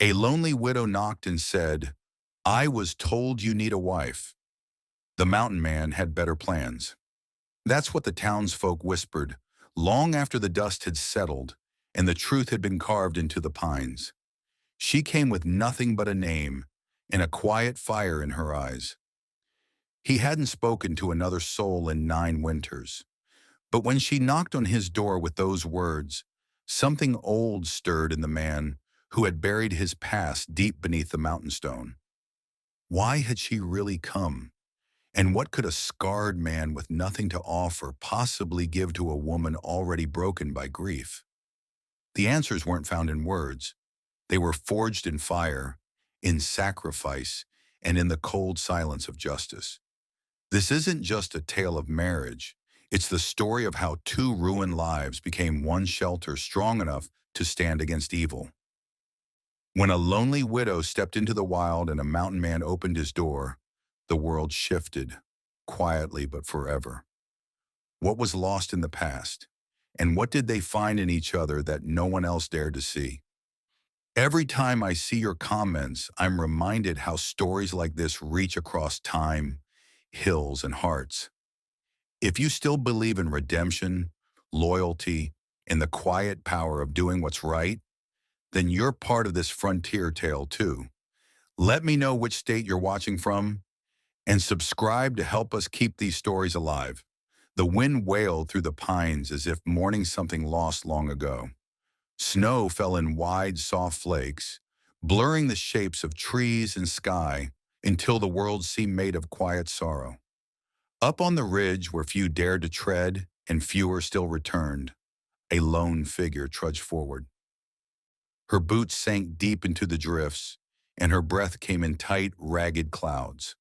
A lonely widow knocked and said, "I was told you need a wife." The mountain man had better plans. That's what the townsfolk whispered, long after the dust had settled and the truth had been carved into the pines. She came with nothing but a name and a quiet fire in her eyes. He hadn't spoken to another soul in 9 winters. But when she knocked on his door with those words, something old stirred in the man who had buried his past deep beneath the mountain stone. Why had she really come? And what could a scarred man with nothing to offer possibly give to a woman already broken by grief? The answers weren't found in words. They were forged in fire, in sacrifice, and in the cold silence of justice. This isn't just a tale of marriage. It's the story of how two ruined lives became one shelter strong enough to stand against evil. When a lonely widow stepped into the wild and a mountain man opened his door, the world shifted, quietly but forever. What was lost in the past? And what did they find in each other that no one else dared to see? Every time I see your comments, I'm reminded how stories like this reach across time, hills, and hearts. If you still believe in redemption, loyalty, and the quiet power of doing what's right, then you're part of this frontier tale too. Let me know which state you're watching from, and subscribe to help us keep these stories alive. The wind wailed through the pines as if mourning something lost long ago. Snow fell in wide, soft flakes, blurring the shapes of trees and sky until the world seemed made of quiet sorrow. Up on the ridge where few dared to tread and fewer still returned, a lone figure trudged forward. Her boots sank deep into the drifts, and her breath came in tight, ragged clouds.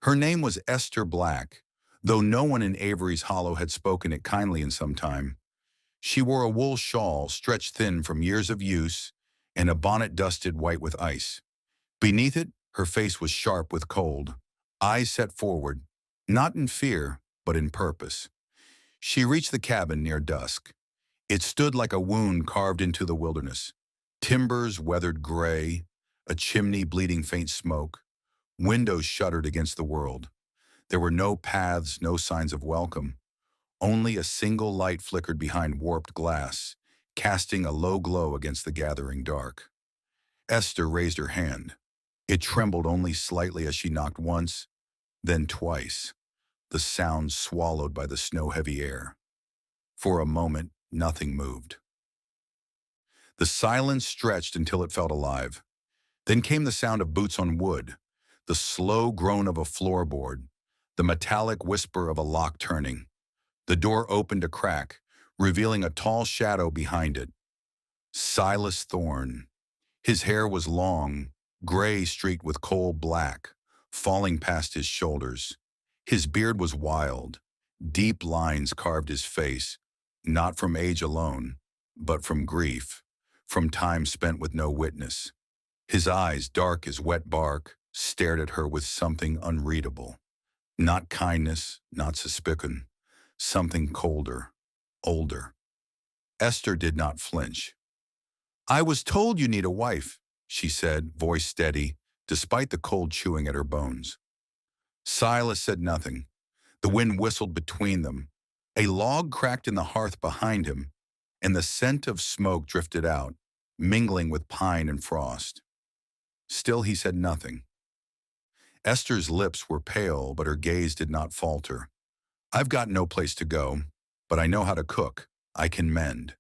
Her name was Esther Black, though no one in Avery's Hollow had spoken it kindly in some time. She wore a wool shawl stretched thin from years of use and a bonnet dusted white with ice. Beneath it, her face was sharp with cold, eyes set forward, not in fear, but in purpose. She reached the cabin near dusk. It stood like a wound carved into the wilderness. Timbers weathered gray, a chimney bleeding faint smoke, windows shuttered against the world. There were no paths, no signs of welcome. Only a single light flickered behind warped glass, casting a low glow against the gathering dark. Esther raised her hand. It trembled only slightly as she knocked once, then twice, the sound swallowed by the snow-heavy air. For a moment, nothing moved. The silence stretched until it felt alive. Then came the sound of boots on wood, the slow groan of a floorboard, the metallic whisper of a lock turning. The door opened a crack, revealing a tall shadow behind it. Silas Thorne. His hair was long, gray streaked with coal black, falling past his shoulders. His beard was wild. Deep lines carved his face, not from age alone, but from grief, from time spent with no witness. His eyes, dark as wet bark, stared at her with something unreadable. Not kindness, not suspicion, something colder, older. Esther did not flinch. "I was told you need a wife," she said, voice steady, despite the cold chewing at her bones. Silas said nothing. The wind whistled between them. A log cracked in the hearth behind him, and the scent of smoke drifted out, mingling with pine and frost. Still he said nothing. Esther's lips were pale, but her gaze did not falter. "I've got no place to go, but I know how to cook, I can mend,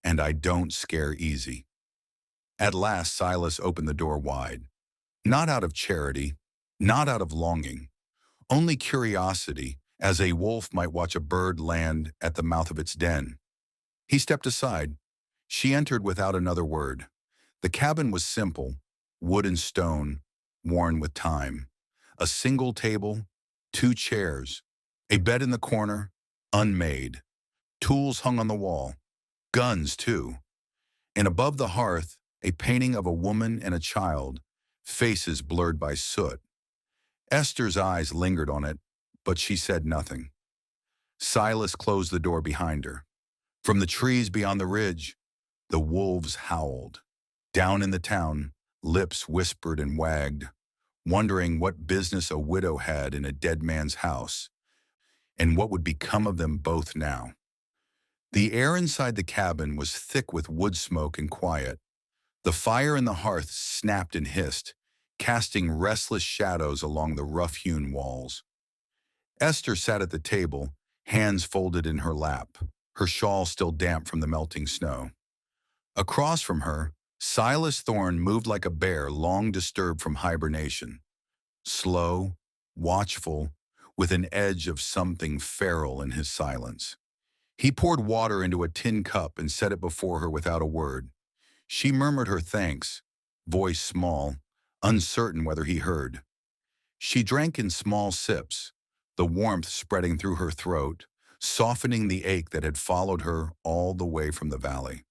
and I don't scare easy." At last Silas opened the door wide. Not out of charity, not out of longing, only curiosity, as a wolf might watch a bird land at the mouth of its den. He stepped aside. She entered without another word. The cabin was simple, wood and stone, worn with time. A single table, 2 chairs, a bed in the corner, unmade. Tools hung on the wall, guns too. And above the hearth, a painting of a woman and a child, faces blurred by soot. Esther's eyes lingered on it, but she said nothing. Silas closed the door behind her. From the trees beyond the ridge, the wolves howled. Down in the town, Lips whispered and wagged, wondering what business a widow had in a dead man's house, and what would become of them both now. The air inside the cabin was thick with wood smoke and quiet. The fire in the hearth snapped and hissed, casting restless shadows along the rough-hewn walls. Esther sat at the table, hands folded in her lap, her shawl still damp from the melting snow. Across from her, Silas Thorne moved like a bear long disturbed from hibernation, slow, watchful, with an edge of something feral in his silence. He poured water into a tin cup and set it before her without a word. She murmured her thanks, voice small, uncertain whether he heard. She drank in small sips, the warmth spreading through her throat, softening the ache that had followed her all the way from the valley.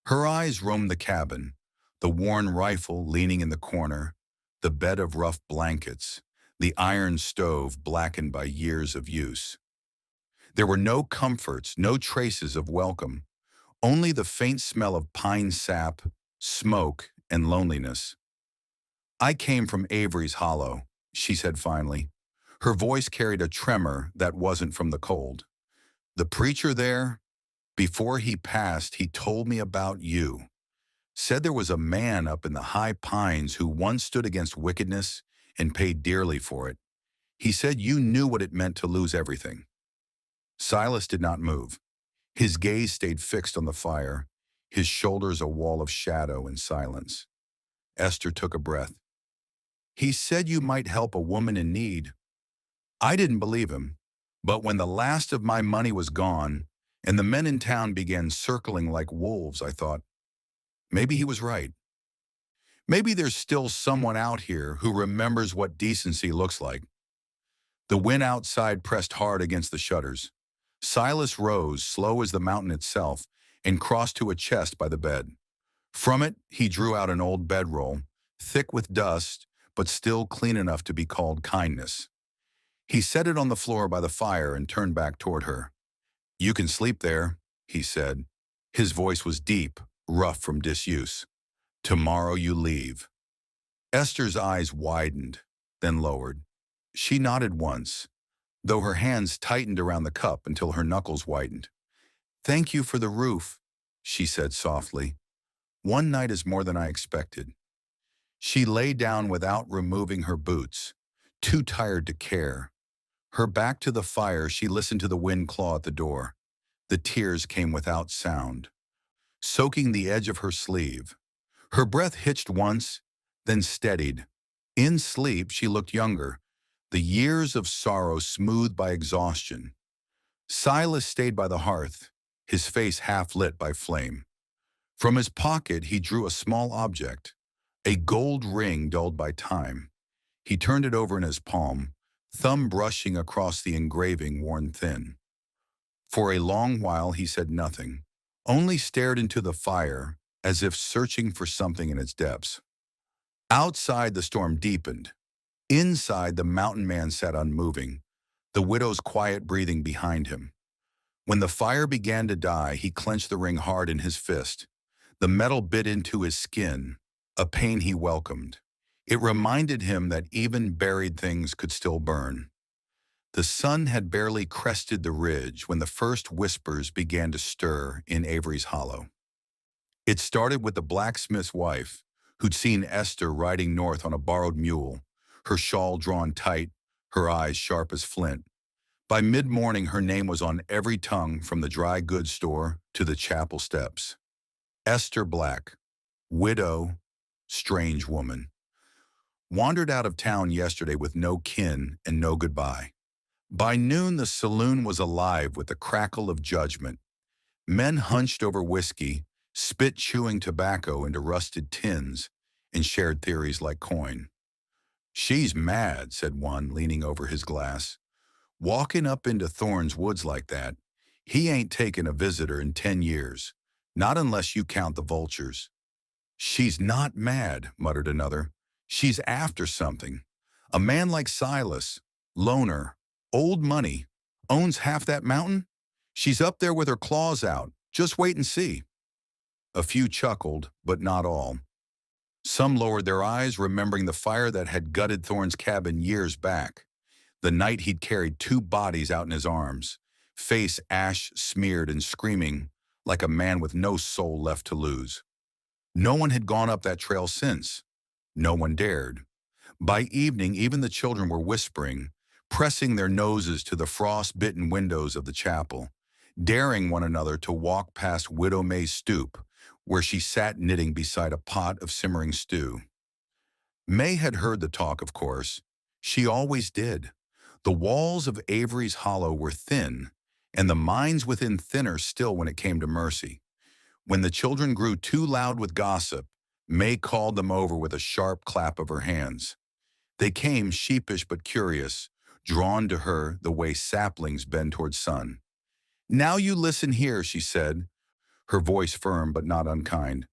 Her eyes roamed the cabin, the worn rifle leaning in the corner, the bed of rough blankets, the iron stove blackened by years of use. There were no comforts, no traces of welcome, only the faint smell of pine sap, smoke, and loneliness. "I came from Avery's Hollow," she said finally. Her voice carried a tremor that wasn't from the cold. "The preacher there, before he passed, he told me about you. Said there was a man up in the high pines who once stood against wickedness and paid dearly for it. He said you knew what it meant to lose everything." Silas did not move. His gaze stayed fixed on the fire, his shoulders a wall of shadow and silence. Esther took a breath. "He said you might help a woman in need. I didn't believe him, but when the last of my money was gone and the men in town began circling like wolves, I thought, maybe he was right. Maybe there's still someone out here who remembers what decency looks like." The wind outside pressed hard against the shutters. Silas rose, slow as the mountain itself, and crossed to a chest by the bed. From it, he drew out an old bedroll, thick with dust, but still clean enough to be called kindness. He set it on the floor by the fire and turned back toward her. "You can sleep there," he said. His voice was deep, rough from disuse. "Tomorrow you leave." Esther's eyes widened, then lowered. She nodded once, though her hands tightened around the cup until her knuckles whitened. "Thank you for the roof," she said softly. "One night is more than I expected." She lay down without removing her boots, too tired to care. Her back to the fire, she listened to the wind claw at the door. The tears came without sound, soaking the edge of her sleeve. Her breath hitched once, then steadied. In sleep, she looked younger, the years of sorrow smoothed by exhaustion. Silas stayed by the hearth, his face half lit by flame. From his pocket, he drew a small object, a gold ring dulled by time. He turned it over in his palm, thumb brushing across the engraving worn thin. For a long while he said nothing, only stared into the fire as if searching for something in its depths. Outside, the storm deepened. Inside, the mountain man sat unmoving, the widow's quiet breathing behind him. When the fire began to die, he clenched the ring hard in his fist. The metal bit into his skin, a pain he welcomed. It reminded him that even buried things could still burn. The sun had barely crested the ridge when the first whispers began to stir in Avery's Hollow. It started with the blacksmith's wife, who'd seen Esther riding north on a borrowed mule, her shawl drawn tight, her eyes sharp as flint. By mid-morning, her name was on every tongue from the dry goods store to the chapel steps. Esther Black, widow, strange woman. Wandered out of town yesterday with no kin and no goodbye. By noon, the saloon was alive with the crackle of judgment. Men hunched over whiskey, spit chewing tobacco into rusted tins, and shared theories like coin. "She's mad," said one, leaning over his glass. "Walking up into Thorne's woods like that. He ain't taken a visitor in 10 years, not unless you count the vultures." "She's not mad," muttered another. "She's after something. A man like Silas, loner, old money, owns half that mountain. She's up there with her claws out. Just wait and see." A few chuckled, but not all. Some lowered their eyes, remembering the fire that had gutted Thorne's cabin years back, the night he'd carried two bodies out in his arms, face ash-smeared and screaming like a man with no soul left to lose. No one had gone up that trail since. No one dared. By evening, even the children were whispering, pressing their noses to the frost-bitten windows of the chapel, daring one another to walk past Widow May's stoop, where she sat knitting beside a pot of simmering stew. May had heard the talk, of course. She always did. The walls of Avery's Hollow were thin, and the minds within thinner still when it came to Mercy. When the children grew too loud with gossip, May called them over with a sharp clap of her hands. They came sheepish but curious, drawn to her the way saplings bend toward sun. "Now you listen here," she said, her voice firm but not unkind.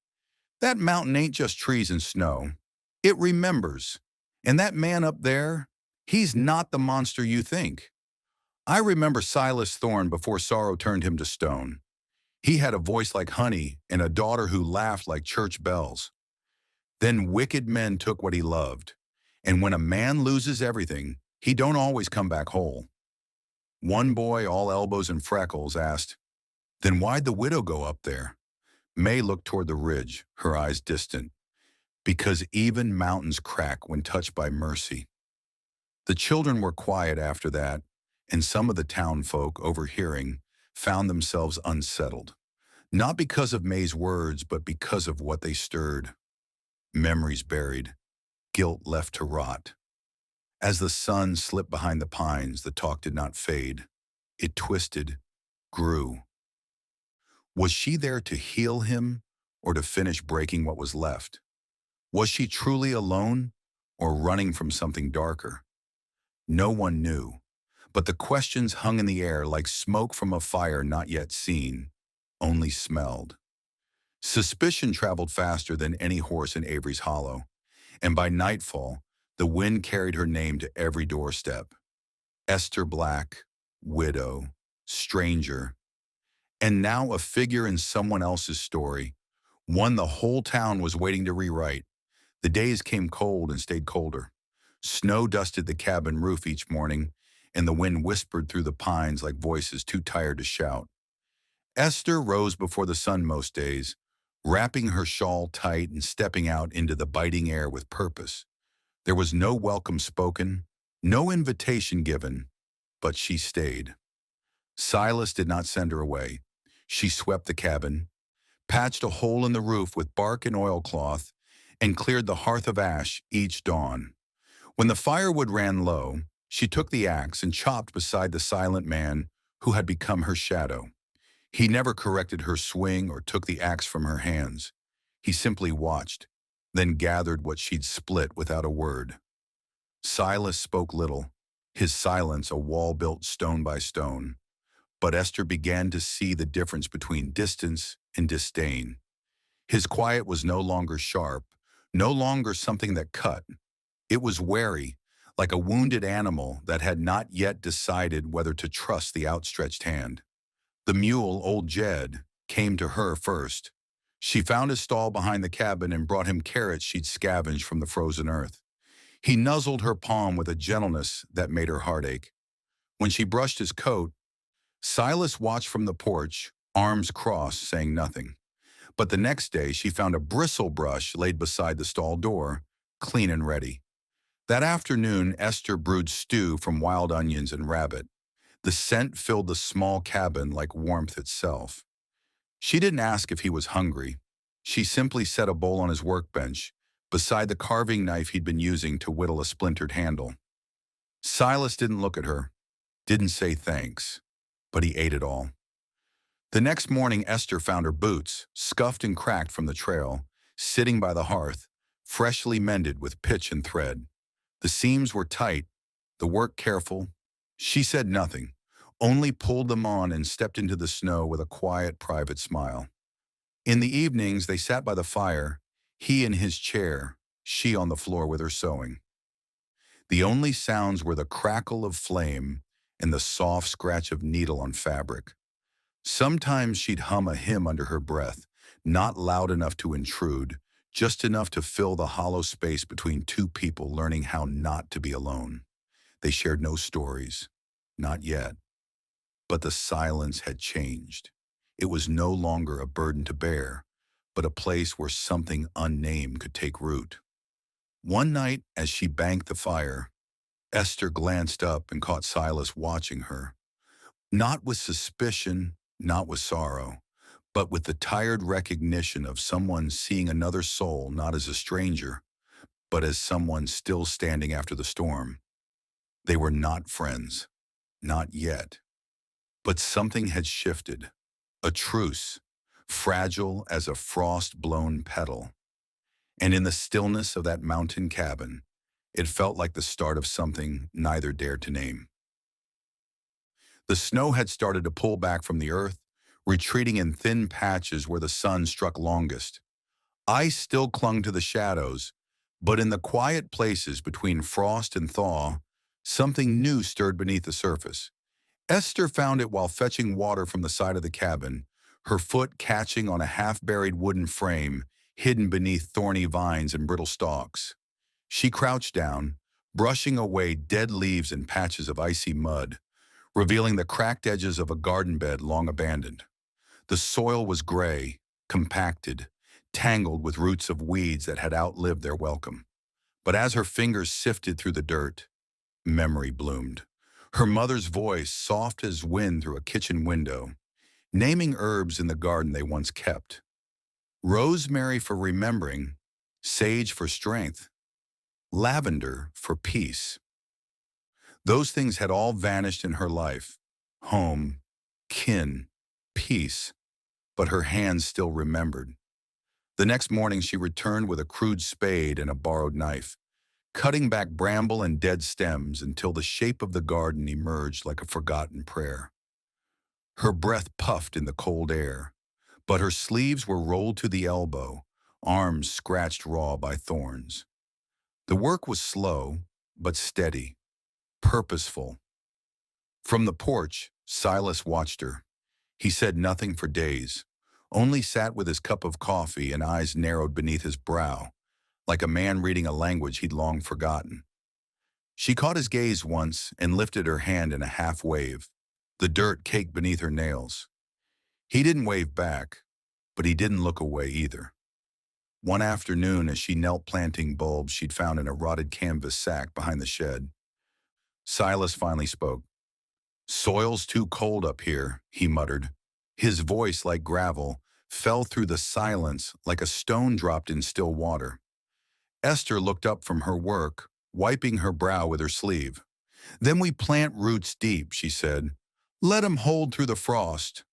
"That mountain ain't just trees and snow. It remembers. And that man up there, he's not the monster you think. I remember Silas Thorne before sorrow turned him to stone. He had a voice like honey and a daughter who laughed like church bells. Then wicked men took what he loved. And when a man loses everything, he don't always come back whole." One boy, all elbows and freckles, asked, "Then why'd the widow go up there?" May looked toward the ridge, her eyes distant. "Because even mountains crack when touched by mercy." The children were quiet after that, and some of the town folk, overhearing, found themselves unsettled. Not because of May's words, but because of what they stirred. Memories buried, guilt left to rot. As the sun slipped behind the pines, the talk did not fade. It twisted, grew. Was she there to heal him or to finish breaking what was left? Was she truly alone or running from something darker? No one knew, but the questions hung in the air like smoke from a fire not yet seen, only smelled. Suspicion traveled faster than any horse in Avery's Hollow, and by nightfall, the wind carried her name to every doorstep. Esther Black, widow, stranger, and now a figure in someone else's story, one the whole town was waiting to rewrite. The days came cold and stayed colder. Snow dusted the cabin roof each morning, and the wind whispered through the pines like voices too tired to shout. Esther rose before the sun most days, wrapping her shawl tight and stepping out into the biting air with purpose. There was no welcome spoken, no invitation given, but she stayed. Silas did not send her away. She swept the cabin, patched a hole in the roof with bark and oilcloth, and cleared the hearth of ash each dawn. When the firewood ran low, she took the axe and chopped beside the silent man who had become her shadow. He never corrected her swing or took the axe from her hands. He simply watched, then gathered what she'd split without a word. Silas spoke little, his silence a wall built stone by stone. But Esther began to see the difference between distance and disdain. His quiet was no longer sharp, no longer something that cut. It was wary, like a wounded animal that had not yet decided whether to trust the outstretched hand. The mule, old Jed, came to her first. She found his stall behind the cabin and brought him carrots she'd scavenged from the frozen earth. He nuzzled her palm with a gentleness that made her heart ache. When she brushed his coat, Silas watched from the porch, arms crossed, saying nothing. But the next day she found a bristle brush laid beside the stall door, clean and ready. That afternoon, Esther brewed stew from wild onions and rabbit. The scent filled the small cabin like warmth itself. She didn't ask if he was hungry. She simply set a bowl on his workbench, beside the carving knife he'd been using to whittle a splintered handle. Silas didn't look at her, didn't say thanks, but he ate it all. The next morning, Esther found her boots, scuffed and cracked from the trail, sitting by the hearth, freshly mended with pitch and thread. The seams were tight, the work careful. She said nothing, only pulled them on and stepped into the snow with a quiet, private smile. In the evenings, they sat by the fire, he in his chair, she on the floor with her sewing. The only sounds were the crackle of flame and the soft scratch of needle on fabric. Sometimes she'd hum a hymn under her breath, not loud enough to intrude, just enough to fill the hollow space between two people learning how not to be alone. They shared no stories, not yet, but the silence had changed. It was no longer a burden to bear, but a place where something unnamed could take root. One night, as she banked the fire, Esther glanced up and caught Silas watching her, not with suspicion, not with sorrow, but with the tired recognition of someone seeing another soul not as a stranger, but as someone still standing after the storm. They were not friends, not yet, but something had shifted. A truce, fragile as a frost-blown petal. And in the stillness of that mountain cabin, it felt like the start of something neither dared to name. The snow had started to pull back from the earth, retreating in thin patches where the sun struck longest. Ice still clung to the shadows, but in the quiet places between frost and thaw, something new stirred beneath the surface. Esther found it while fetching water from the side of the cabin, her foot catching on a half-buried wooden frame hidden beneath thorny vines and brittle stalks. She crouched down, brushing away dead leaves and patches of icy mud, revealing the cracked edges of a garden bed long abandoned. The soil was gray, compacted, tangled with roots of weeds that had outlived their welcome. But as her fingers sifted through the dirt, memory bloomed. Her mother's voice, soft as wind through a kitchen window, naming herbs in the garden they once kept. Rosemary for remembering, sage for strength, lavender for peace. Those things had all vanished in her life. Home, kin, peace. But her hands still remembered. The next morning she returned with a crude spade and a borrowed knife, cutting back bramble and dead stems until the shape of the garden emerged like a forgotten prayer. Her breath puffed in the cold air, but her sleeves were rolled to the elbow, arms scratched raw by thorns. The work was slow, but steady, purposeful. From the porch, Silas watched her. He said nothing for days, only sat with his cup of coffee and eyes narrowed beneath his brow, like a man reading a language he'd long forgotten. She caught his gaze once and lifted her hand in a half wave, the dirt caked beneath her nails. He didn't wave back, but he didn't look away either. One afternoon, as she knelt planting bulbs she'd found in a rotted canvas sack behind the shed, Silas finally spoke. "Soil's too cold up here," he muttered. His voice, like gravel, fell through the silence like a stone dropped in still water. Esther looked up from her work, wiping her brow with her sleeve. "Then we plant roots deep," she said. "Let 'em hold through the frost."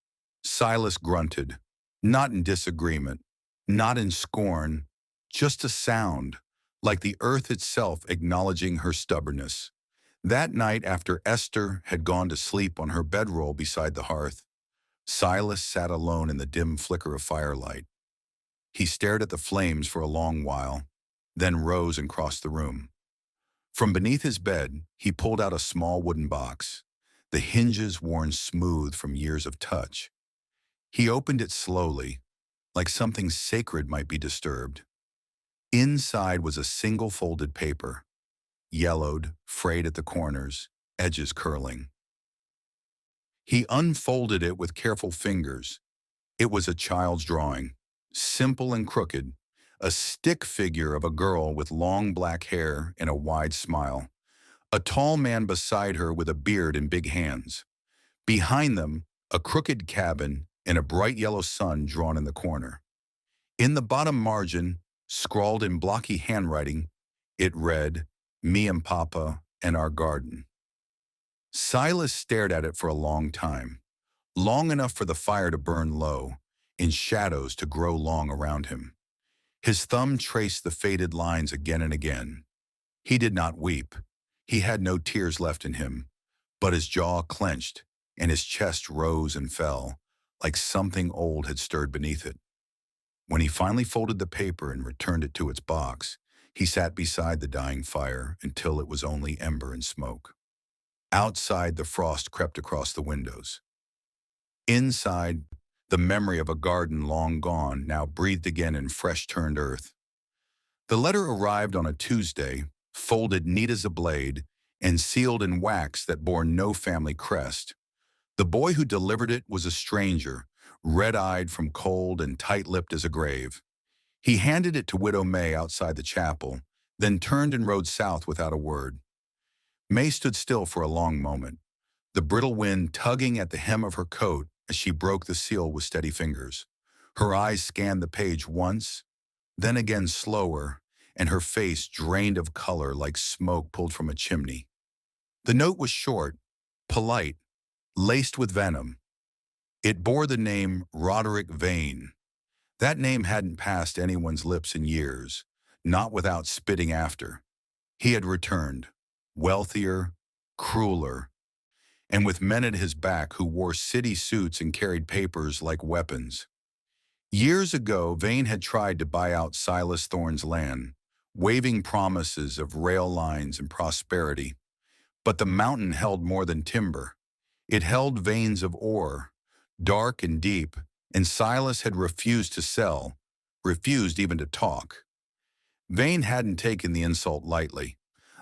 Silas grunted, not in disagreement, not in scorn, just a sound, like the earth itself acknowledging her stubbornness. That night, after Esther had gone to sleep on her bedroll beside the hearth, Silas sat alone in the dim flicker of firelight. He stared at the flames for a long while, then rose and crossed the room. From beneath his bed, he pulled out a small wooden box, the hinges worn smooth from years of touch. He opened it slowly, like something sacred might be disturbed. Inside was a single folded paper, yellowed, frayed at the corners, edges curling. He unfolded it with careful fingers. It was a child's drawing, simple and crooked, a stick figure of a girl with long black hair and a wide smile, a tall man beside her with a beard and big hands. Behind them, a crooked cabin and a bright yellow sun drawn in the corner. In the bottom margin, scrawled in blocky handwriting, it read, "Me and Papa and our garden." Silas stared at it for a long time, long enough for the fire to burn low, and shadows to grow long around him. His thumb traced the faded lines again and again. He did not weep. He had no tears left in him, but his jaw clenched and his chest rose and fell, like something old had stirred beneath it. When he finally folded the paper and returned it to its box, he sat beside the dying fire until it was only ember and smoke. Outside, the frost crept across the windows. Inside, the memory of a garden long gone now breathed again in fresh-turned earth. The letter arrived on a Tuesday, folded neat as a blade, and sealed in wax that bore no family crest. The boy who delivered it was a stranger, red-eyed from cold and tight-lipped as a grave. He handed it to Widow May outside the chapel, then turned and rode south without a word. May stood still for a long moment, the brittle wind tugging at the hem of her coat as she broke the seal with steady fingers. Her eyes scanned the page once, then again slower, and her face drained of color like smoke pulled from a chimney. The note was short, polite, laced with venom. It bore the name Roderick Vane. That name hadn't passed anyone's lips in years, not without spitting after. He had returned, wealthier, crueler, and with men at his back who wore city suits and carried papers like weapons. Years ago, Vane had tried to buy out Silas Thorne's land, waving promises of rail lines and prosperity. But the mountain held more than timber. It held veins of ore, dark and deep, and Silas had refused to sell, refused even to talk. Vane hadn't taken the insult lightly.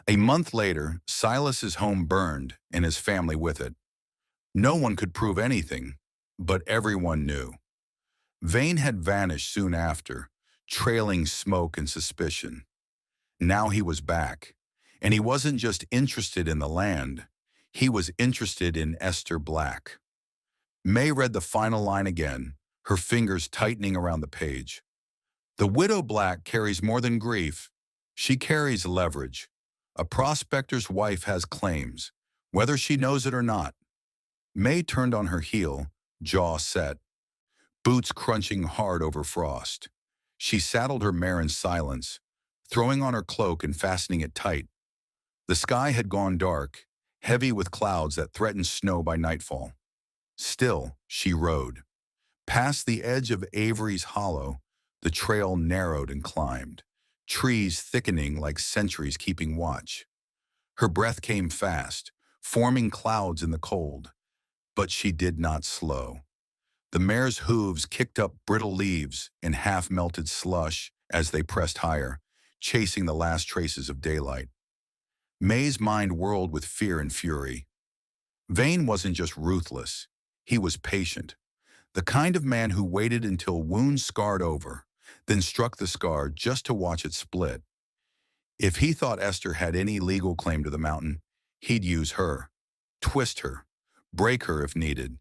A month later, Silas's home burned and his family with it. No one could prove anything, but everyone knew. Vane had vanished soon after, trailing smoke and suspicion. Now he was back, and he wasn't just interested in the land, he was interested in Esther Black. May read the final line again, her fingers tightening around the page. The widow Black carries more than grief. She carries leverage. A prospector's wife has claims, whether she knows it or not. May turned on her heel, jaw set, boots crunching hard over frost. She saddled her mare in silence, throwing on her cloak and fastening it tight. The sky had gone dark, heavy with clouds that threatened snow by nightfall. Still, she rode. Past the edge of Avery's Hollow, the trail narrowed and climbed, trees thickening like sentries keeping watch. Her breath came fast, forming clouds in the cold, but she did not slow. The mare's hooves kicked up brittle leaves and half-melted slush as they pressed higher, chasing the last traces of daylight. May's mind whirled with fear and fury. Vane wasn't just ruthless, he was patient. The kind of man who waited until wounds scarred over, then struck the scar just to watch it split. If he thought Esther had any legal claim to the mountain, he'd use her, twist her, break her if needed.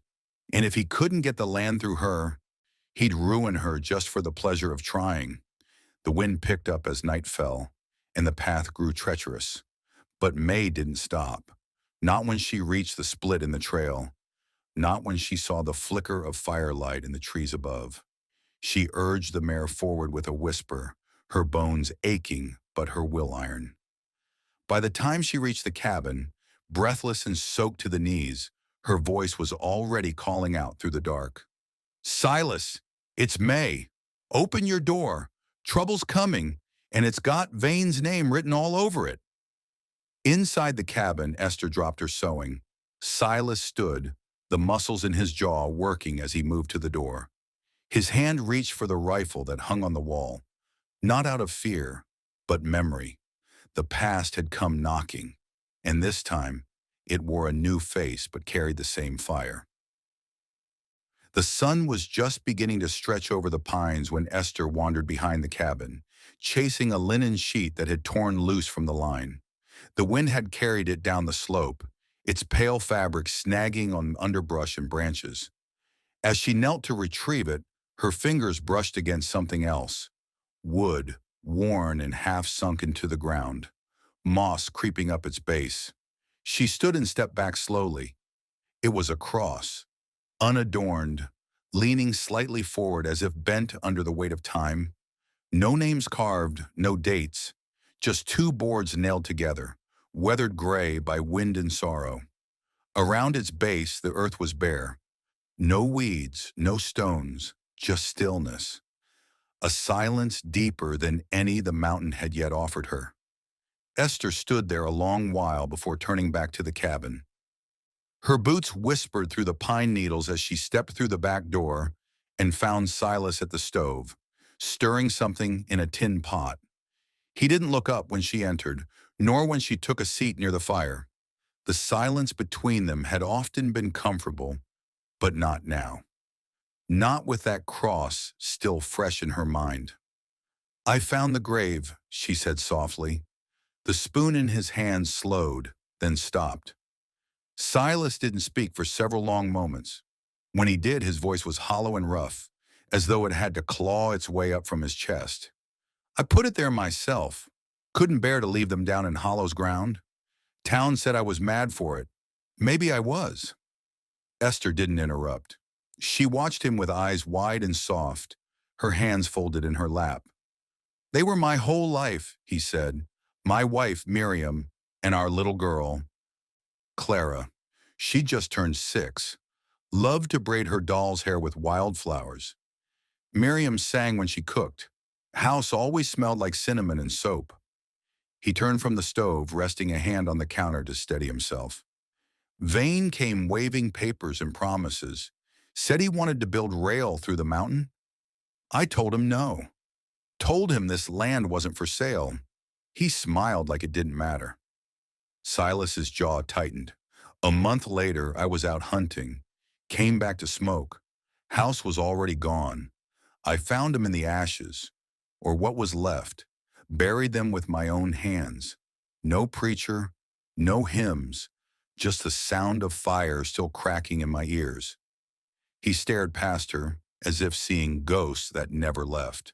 And if he couldn't get the land through her, he'd ruin her just for the pleasure of trying. The wind picked up as night fell, and the path grew treacherous. But May didn't stop. Not when she reached the split in the trail. Not when she saw the flicker of firelight in the trees above. She urged the mare forward with a whisper, her bones aching but her will iron. By the time she reached the cabin, breathless and soaked to the knees, her voice was already calling out through the dark. "Silas, it's May. Open your door. Trouble's coming, and it's got Vane's name written all over it." Inside the cabin, Esther dropped her sewing. Silas stood, the muscles in his jaw working as he moved to the door. His hand reached for the rifle that hung on the wall, not out of fear, but memory. The past had come knocking, and this time, it wore a new face but carried the same fire. The sun was just beginning to stretch over the pines when Esther wandered behind the cabin, chasing a linen sheet that had torn loose from the line. The wind had carried it down the slope, its pale fabric snagging on underbrush and branches. As she knelt to retrieve it, her fingers brushed against something else. Wood, worn and half sunk into the ground. Moss creeping up its base. She stood and stepped back slowly. It was a cross, unadorned, leaning slightly forward as if bent under the weight of time. No names carved, no dates, just two boards nailed together, weathered gray by wind and sorrow. Around its base, the earth was bare. No weeds, no stones, just stillness. A silence deeper than any the mountain had yet offered her. Esther stood there a long while before turning back to the cabin. Her boots whispered through the pine needles as she stepped through the back door and found Silas at the stove, stirring something in a tin pot. He didn't look up when she entered, nor when she took a seat near the fire. The silence between them had often been comfortable, but not now. Not with that cross still fresh in her mind. "I found the grave," she said softly. The spoon in his hand slowed, then stopped. Silas didn't speak for several long moments. When he did, his voice was hollow and rough, as though it had to claw its way up from his chest. "I put it there myself. Couldn't bear to leave them down in Hollow's ground. Town said I was mad for it. Maybe I was." Esther didn't interrupt. She watched him with eyes wide and soft, her hands folded in her lap. "They were my whole life," he said. "My wife, Miriam, and our little girl, Clara. She just turned 6. Loved to braid her doll's hair with wildflowers. Miriam sang when she cooked. House always smelled like cinnamon and soap." He turned from the stove, resting a hand on the counter to steady himself. "Vane came waving papers and promises. Said he wanted to build rail through the mountain. I told him no. Told him this land wasn't for sale. He smiled like it didn't matter." Silas's jaw tightened. "A month later, I was out hunting. Came back to smoke. House was already gone. I found him in the ashes, or what was left. Buried them with my own hands. No preacher, no hymns, just the sound of fire still cracking in my ears." He stared past her, as if seeing ghosts that never left.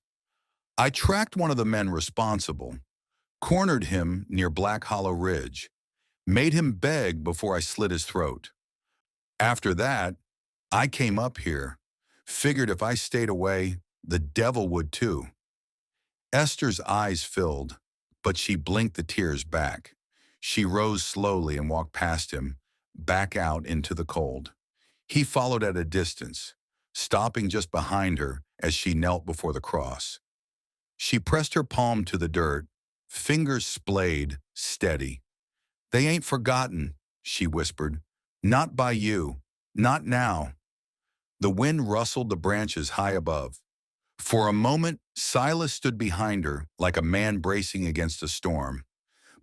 "I tracked one of the men responsible, cornered him near Black Hollow Ridge, made him beg before I slit his throat. After that, I came up here, figured if I stayed away, the devil would too." Esther's eyes filled, but she blinked the tears back. She rose slowly and walked past him, back out into the cold. He followed at a distance, stopping just behind her as she knelt before the cross. She pressed her palm to the dirt, fingers splayed, steady. "They ain't forgotten," she whispered. "Not by you. Not now." The wind rustled the branches high above. For a moment, Silas stood behind her like a man bracing against a storm.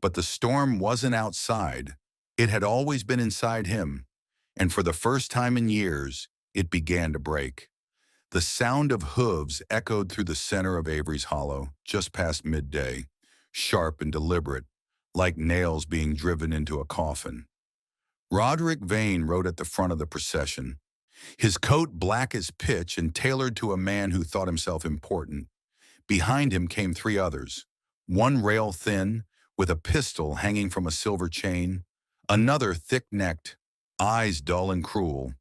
But the storm wasn't outside. It had always been inside him. And for the first time in years, it began to break. The sound of hooves echoed through the center of Avery's Hollow, just past midday, sharp and deliberate, like nails being driven into a coffin. Roderick Vane rode at the front of the procession, his coat black as pitch and tailored to a man who thought himself important. Behind him came 3 others, one rail thin, with a pistol hanging from a silver chain, another thick-necked, eyes dull and cruel,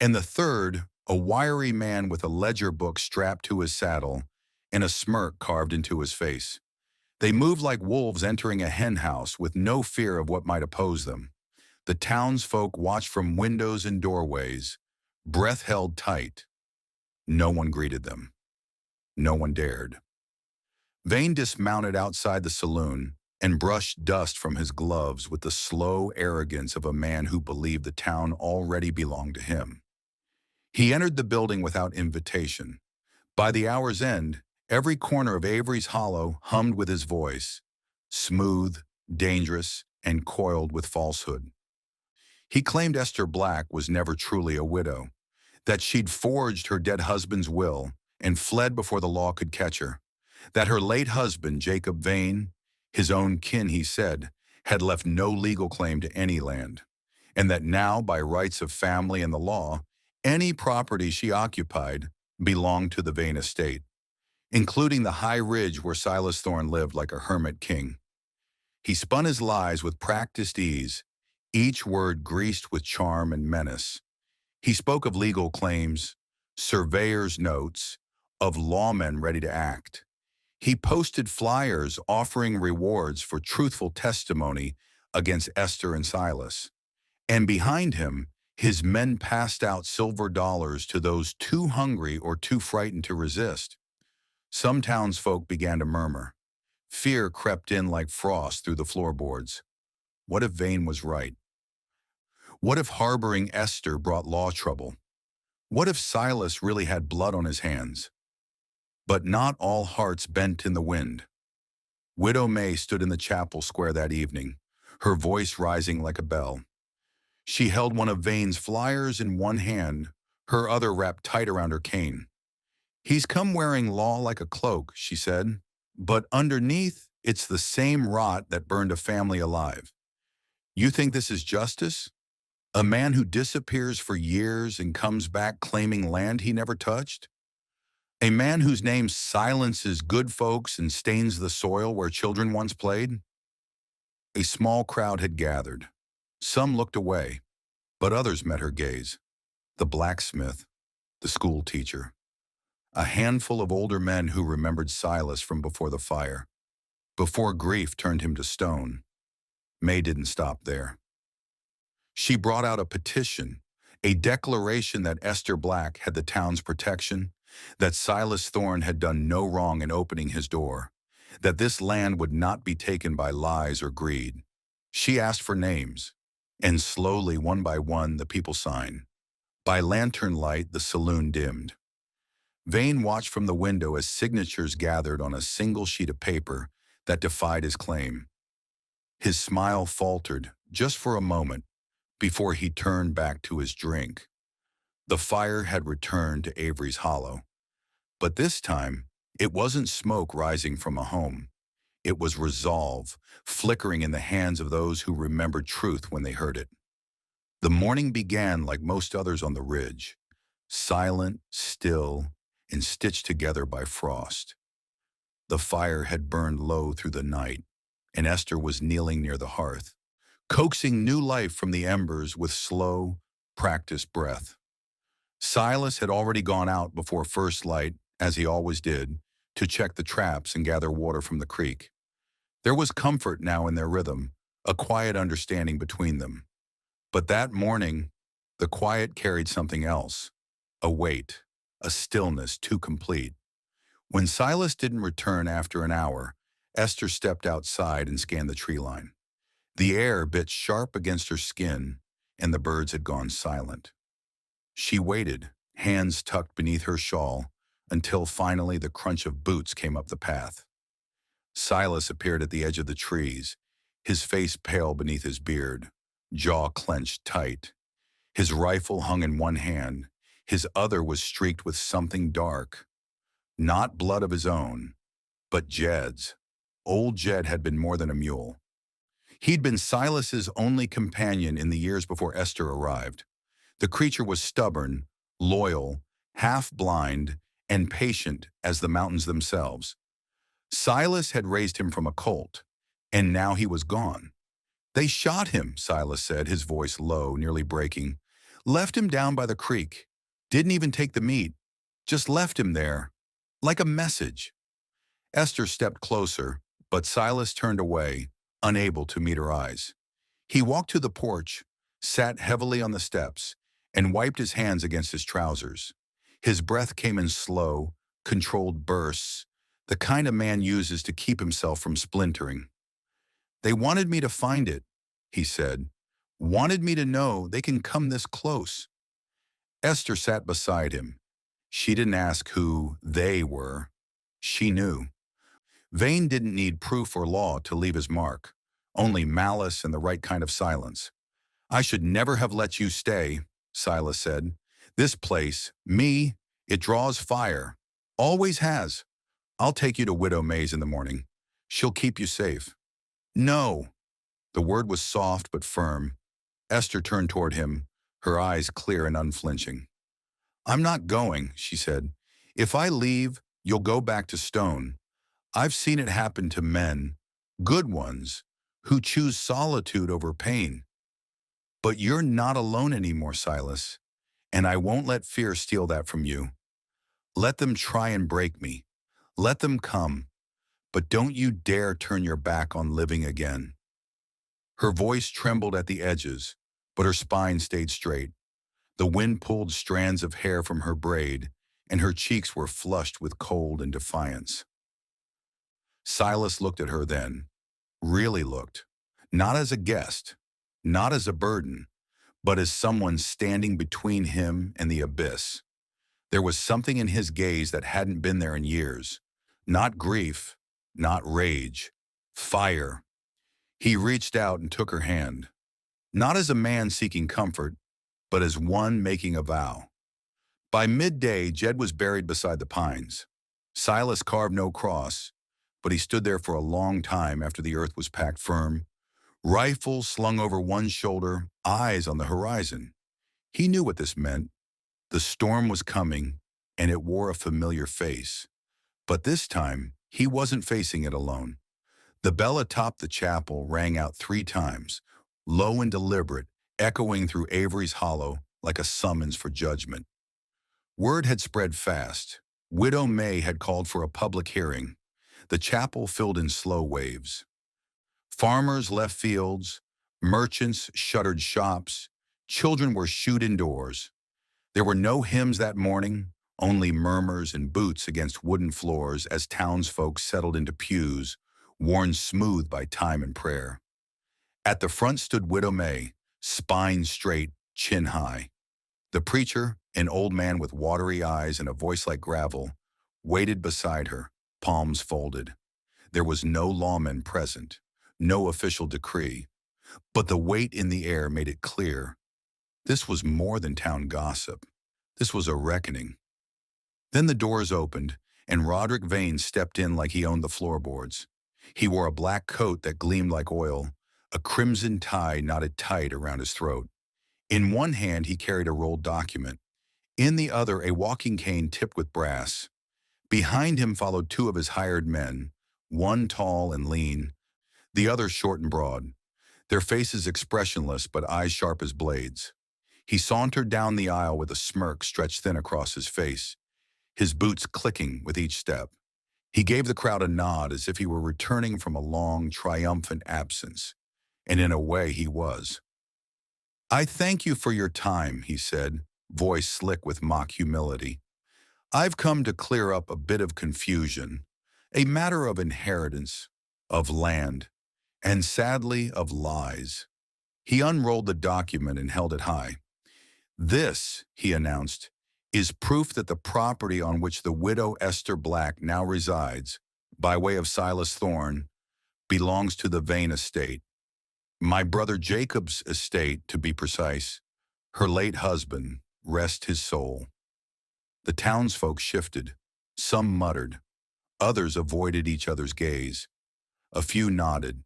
and the third, a wiry man with a ledger book strapped to his saddle and a smirk carved into his face. They moved like wolves entering a hen house with no fear of what might oppose them. The townsfolk watched from windows and doorways, breath held tight. No one greeted them. No one dared. Vane dismounted outside the saloon and brushed dust from his gloves with the slow arrogance of a man who believed the town already belonged to him. He entered the building without invitation. By the hour's end, every corner of Avery's Hollow hummed with his voice, smooth, dangerous, and coiled with falsehood. He claimed Esther Black was never truly a widow, that she'd forged her dead husband's will and fled before the law could catch her, that her late husband, Jacob Vane, his own kin, he said, had left no legal claim to any land, and that now, by rights of family and the law, any property she occupied belonged to the Vane estate, including the high ridge where Silas Thorne lived like a hermit king. He spun his lies with practiced ease, each word greased with charm and menace. He spoke of legal claims, surveyor's notes, of lawmen ready to act. He posted flyers offering rewards for truthful testimony against Esther and Silas. And behind him, his men passed out silver dollars to those too hungry or too frightened to resist. Some townsfolk began to murmur. Fear crept in like frost through the floorboards. What if Vane was right? What if harboring Esther brought law trouble? What if Silas really had blood on his hands? But not all hearts bent in the wind. Widow May stood in the chapel square that evening, her voice rising like a bell. She held one of Vane's flyers in one hand, her other wrapped tight around her cane. "He's come wearing law like a cloak," she said, "but underneath, it's the same rot that burned a family alive. You think this is justice? A man who disappears for years and comes back claiming land he never touched? A man whose name silences good folks and stains the soil where children once played?" A small crowd had gathered. Some looked away, but others met her gaze. The blacksmith, the school teacher, a handful of older men who remembered Silas from before the fire, before grief turned him to stone. May didn't stop there. She brought out a petition, a declaration that Esther Black had the town's protection, that Silas Thorne had done no wrong in opening his door, that this land would not be taken by lies or greed. She asked for names, and slowly, one by one, the people signed. By lantern light, the saloon dimmed. Vane watched from the window as signatures gathered on a single sheet of paper that defied his claim. His smile faltered, just for a moment, before he turned back to his drink. The fire had returned to Avery's Hollow. But this time, it wasn't smoke rising from a home. It was resolve, flickering in the hands of those who remembered truth when they heard it. The morning began like most others on the ridge, silent, still, and stitched together by frost. The fire had burned low through the night, and Esther was kneeling near the hearth, coaxing new life from the embers with slow, practiced breath. Silas had already gone out before first light, as he always did, to check the traps and gather water from the creek. There was comfort now in their rhythm, a quiet understanding between them. But that morning, the quiet carried something else, a weight, a stillness too complete. When Silas didn't return after an hour, Esther stepped outside and scanned the tree line. The air bit sharp against her skin, and the birds had gone silent. She waited, hands tucked beneath her shawl, until finally the crunch of boots came up the path. Silas appeared at the edge of the trees, his face pale beneath his beard, jaw clenched tight. His rifle hung in one hand, his other was streaked with something dark. Not blood of his own, but Jed's. Old Jed had been more than a mule. He'd been Silas's only companion in the years before Esther arrived. The creature was stubborn, loyal, half-blind, and patient as the mountains themselves. Silas had raised him from a colt, and now he was gone. "They shot him," Silas said, his voice low, nearly breaking. "Left him down by the creek. Didn't even take the meat. Just left him there, like a message." Esther stepped closer, but Silas turned away, unable to meet her eyes. He walked to the porch, sat heavily on the steps, and wiped his hands against his trousers. His breath came in slow, controlled bursts, the kind a man uses to keep himself from splintering. "They wanted me to find it," he said. "Wanted me to know they can come this close." Esther sat beside him. She didn't ask who they were. She knew. Vane didn't need proof or law to leave his mark, only malice and the right kind of silence. "I should never have let you stay," Silas said. "This place, me, it draws fire. Always has. I'll take you to Widow May's in the morning. She'll keep you safe." "No." The word was soft but firm. Esther turned toward him, her eyes clear and unflinching. "I'm not going," she said. "If I leave, you'll go back to Stone. I've seen it happen to men, good ones, who choose solitude over pain. But you're not alone anymore, Silas, and I won't let fear steal that from you. Let them try and break me. Let them come, but don't you dare turn your back on living again." Her voice trembled at the edges, but her spine stayed straight. The wind pulled strands of hair from her braid, and her cheeks were flushed with cold and defiance. Silas looked at her then, really looked, not as a guest, not as a burden, but as someone standing between him and the abyss. There was something in his gaze that hadn't been there in years. Not grief, not rage, Fire. He reached out and took her hand, not as a man seeking comfort, but as one making a vow. By midday, Jed was buried beside the pines. Silas carved no cross, but he stood there for a long time after the earth was packed firm, rifle slung over one shoulder, eyes on the horizon. He knew what this meant. The storm was coming, and it wore a familiar face. But this time, he wasn't facing it alone. The bell atop the chapel rang out 3 times, low and deliberate, echoing through Avery's Hollow like a summons for judgment. Word had spread fast. Widow May had called for a public hearing. The chapel filled in slow waves. Farmers left fields, merchants shuttered shops, children were shooed indoors. There were no hymns that morning, only murmurs and boots against wooden floors as townsfolk settled into pews, worn smooth by time and prayer. At the front stood Widow May, spine straight, chin high. The preacher, an old man with watery eyes and a voice like gravel, waited beside her, palms folded. There was no lawman present, no official decree, but the weight in the air made it clear. This was more than town gossip. This was a reckoning. Then the doors opened, and Roderick Vane stepped in like he owned the floorboards. He wore a black coat that gleamed like oil, a crimson tie knotted tight around his throat. In one hand he carried a rolled document, in the other a walking cane tipped with brass. Behind him followed 2 of his hired men, one tall and lean, the other short and broad, their faces expressionless but eyes sharp as blades. He sauntered down the aisle with a smirk stretched thin across his face, his boots clicking with each step. He gave the crowd a nod as if he were returning from a long, triumphant absence, and in a way he was. "I thank you for your time," he said, voice slick with mock humility. "I've come to clear up a bit of confusion, a matter of inheritance, of land, and sadly of lies." He unrolled the document and held it high. "This," he announced, "is proof that the property on which the widow Esther Black now resides, by way of Silas Thorne, belongs to the Vane estate. My brother Jacob's estate, to be precise, her late husband, rest his soul." The townsfolk shifted. Some muttered. Others avoided each other's gaze. A few nodded,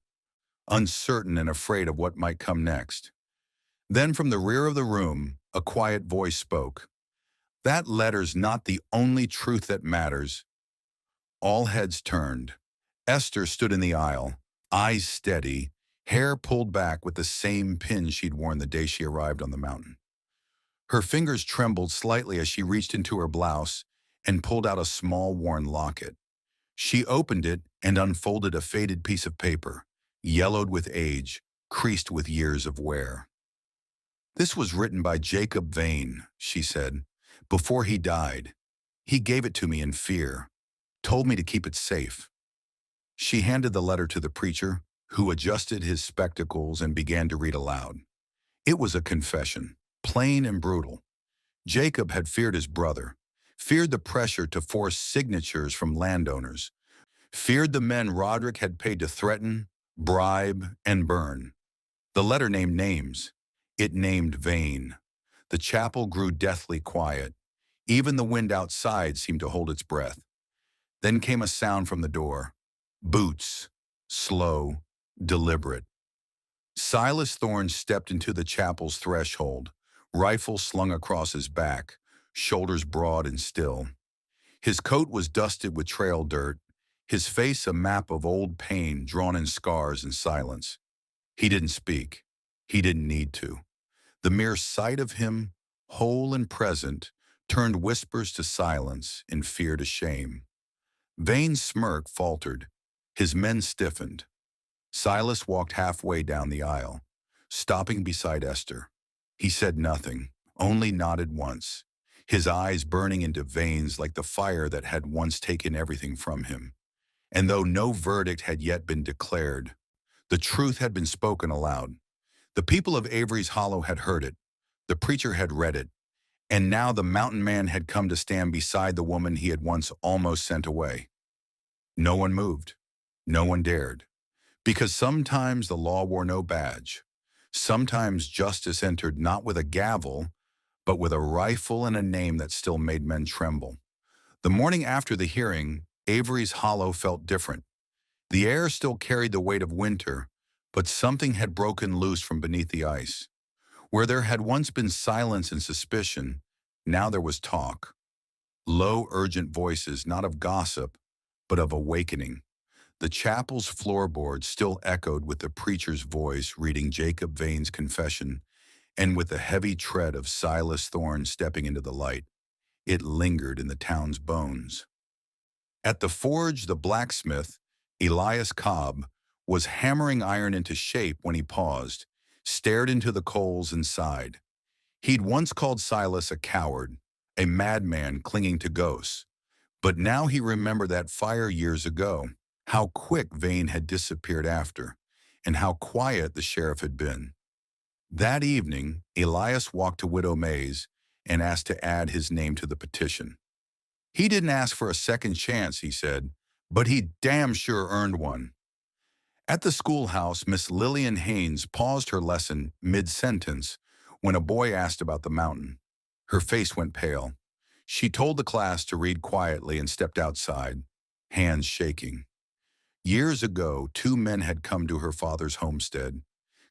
uncertain and afraid of what might come next. Then from the rear of the room, a quiet voice spoke. "That letter's not the only truth that matters." All heads turned. Esther stood in the aisle, eyes steady, hair pulled back with the same pin she'd worn the day she arrived on the mountain. Her fingers trembled slightly as she reached into her blouse and pulled out a small worn locket. She opened it and unfolded a faded piece of paper, yellowed with age, creased with years of wear. "This was written by Jacob Vane," she said, "before he died. He gave it to me in fear, told me to keep it safe." She handed the letter to the preacher, who adjusted his spectacles and began to read aloud. It was a confession, plain and brutal. Jacob had feared his brother, feared the pressure to force signatures from landowners, feared the men Roderick had paid to threaten, bribe, and burn. The letter named names. It named Vane. The chapel grew deathly quiet. Even the wind outside seemed to hold its breath. Then came a sound from the door. Boots. Slow, deliberate. Silas Thorne stepped into the chapel's threshold, rifle slung across his back, shoulders broad and still. His coat was dusted with trail dirt, his face a map of old pain drawn in scars and silence. He didn't speak. He didn't need to. The mere sight of him, whole and present, turned whispers to silence and fear to shame. Vane's smirk faltered. His men stiffened. Silas walked halfway down the aisle, stopping beside Esther. He said nothing, only nodded once, his eyes burning into Vane's like the fire that had once taken everything from him. And though no verdict had yet been declared, the truth had been spoken aloud. The people of Avery's Hollow had heard it, the preacher had read it, and now the mountain man had come to stand beside the woman he had once almost sent away. No one moved. No one dared. Because sometimes the law wore no badge. Sometimes justice entered not with a gavel, but with a rifle and a name that still made men tremble. The morning after the hearing, Avery's Hollow felt different. The air still carried the weight of winter, but something had broken loose from beneath the ice. Where there had once been silence and suspicion, now there was talk. Low, urgent voices, not of gossip, but of awakening. The chapel's floorboards still echoed with the preacher's voice reading Jacob Vane's confession, and with the heavy tread of Silas Thorne stepping into the light. It lingered in the town's bones. At the forge, the blacksmith, Elias Cobb, was hammering iron into shape when he paused, stared into the coals and sighed. He'd once called Silas a coward, a madman clinging to ghosts. But now he remembered that fire years ago, how quick Vane had disappeared after, and how quiet the sheriff had been. That evening, Elias walked to Widow May's and asked to add his name to the petition. He didn't ask for a second chance, he said, but he damn sure earned one. At the schoolhouse, Miss Lillian Haynes paused her lesson mid-sentence when a boy asked about the mountain. Her face went pale. She told the class to read quietly and stepped outside, hands shaking. Years ago, two men had come to her father's homestead,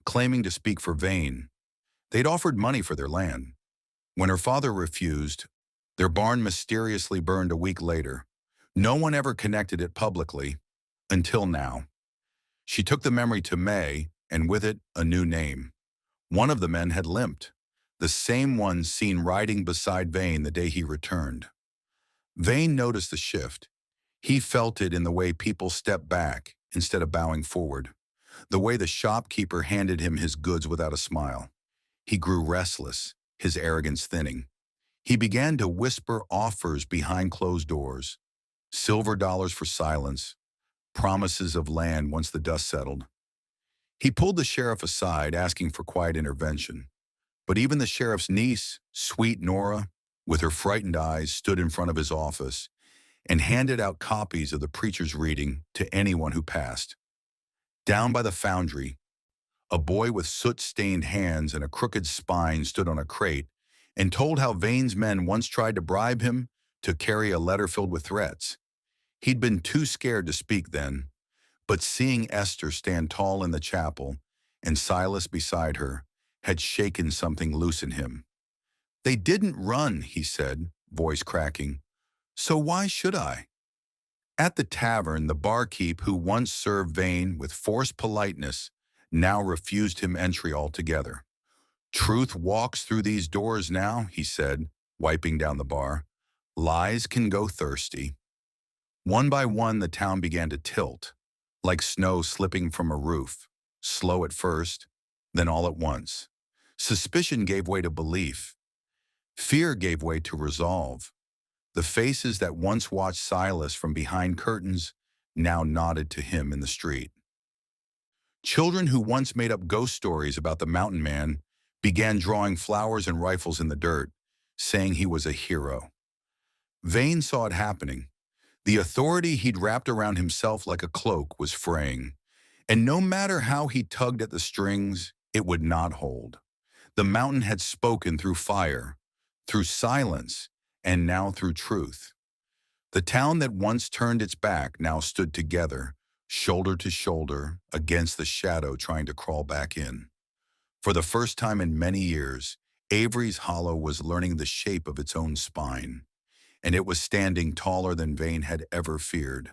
claiming to speak for Vane. They'd offered money for their land. When her father refused, their barn mysteriously burned a week later. No one ever connected it publicly, until now. She took the memory to May, and with it, a new name. One of the men had limped, the same one seen riding beside Vane the day he returned. Vane noticed the shift. He felt it in the way people stepped back instead of bowing forward, the way the shopkeeper handed him his goods without a smile. He grew restless, his arrogance thinning. He began to whisper offers behind closed doors, silver dollars for silence, promises of land once the dust settled. He pulled the sheriff aside, asking for quiet intervention. But even the sheriff's niece, sweet Nora, with her frightened eyes, stood in front of his office and handed out copies of the preacher's reading to anyone who passed. Down by the foundry, a boy with soot-stained hands and a crooked spine stood on a crate and told how Vane's men once tried to bribe him to carry a letter filled with threats. He'd been too scared to speak then, but seeing Esther stand tall in the chapel and Silas beside her had shaken something loose in him. They didn't run, he said, voice cracking. So why should I? At the tavern, the barkeep who once served Vane with forced politeness now refused him entry altogether. Truth walks through these doors now, he said, wiping down the bar. Lies can go thirsty. One by one, the town began to tilt, like snow slipping from a roof, slow at first, then all at once. Suspicion gave way to belief. Fear gave way to resolve. The faces that once watched Silas from behind curtains now nodded to him in the street. Children who once made up ghost stories about the mountain man began drawing flowers and rifles in the dirt, saying he was a hero. Vane saw it happening. The authority he'd wrapped around himself like a cloak was fraying, and no matter how he tugged at the strings, it would not hold. The mountain had spoken through fire, through silence, and now through truth. The town that once turned its back now stood together, shoulder to shoulder, against the shadow trying to crawl back in. For the first time in many years, Avery's Hollow was learning the shape of its own spine, and it was standing taller than Vane had ever feared.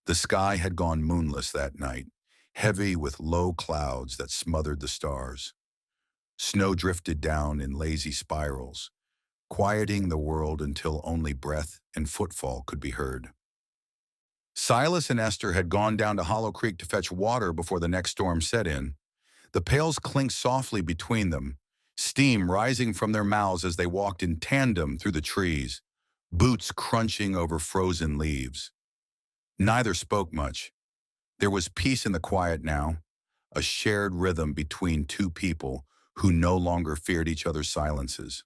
The sky had gone moonless that night, heavy with low clouds that smothered the stars. Snow drifted down in lazy spirals, quieting the world until only breath and footfall could be heard. Silas and Esther had gone down to Hollow Creek to fetch water before the next storm set in. The pails clinked softly between them, steam rising from their mouths as they walked in tandem through the trees, boots crunching over frozen leaves. Neither spoke much. There was peace in the quiet now, a shared rhythm between two people who no longer feared each other's silences.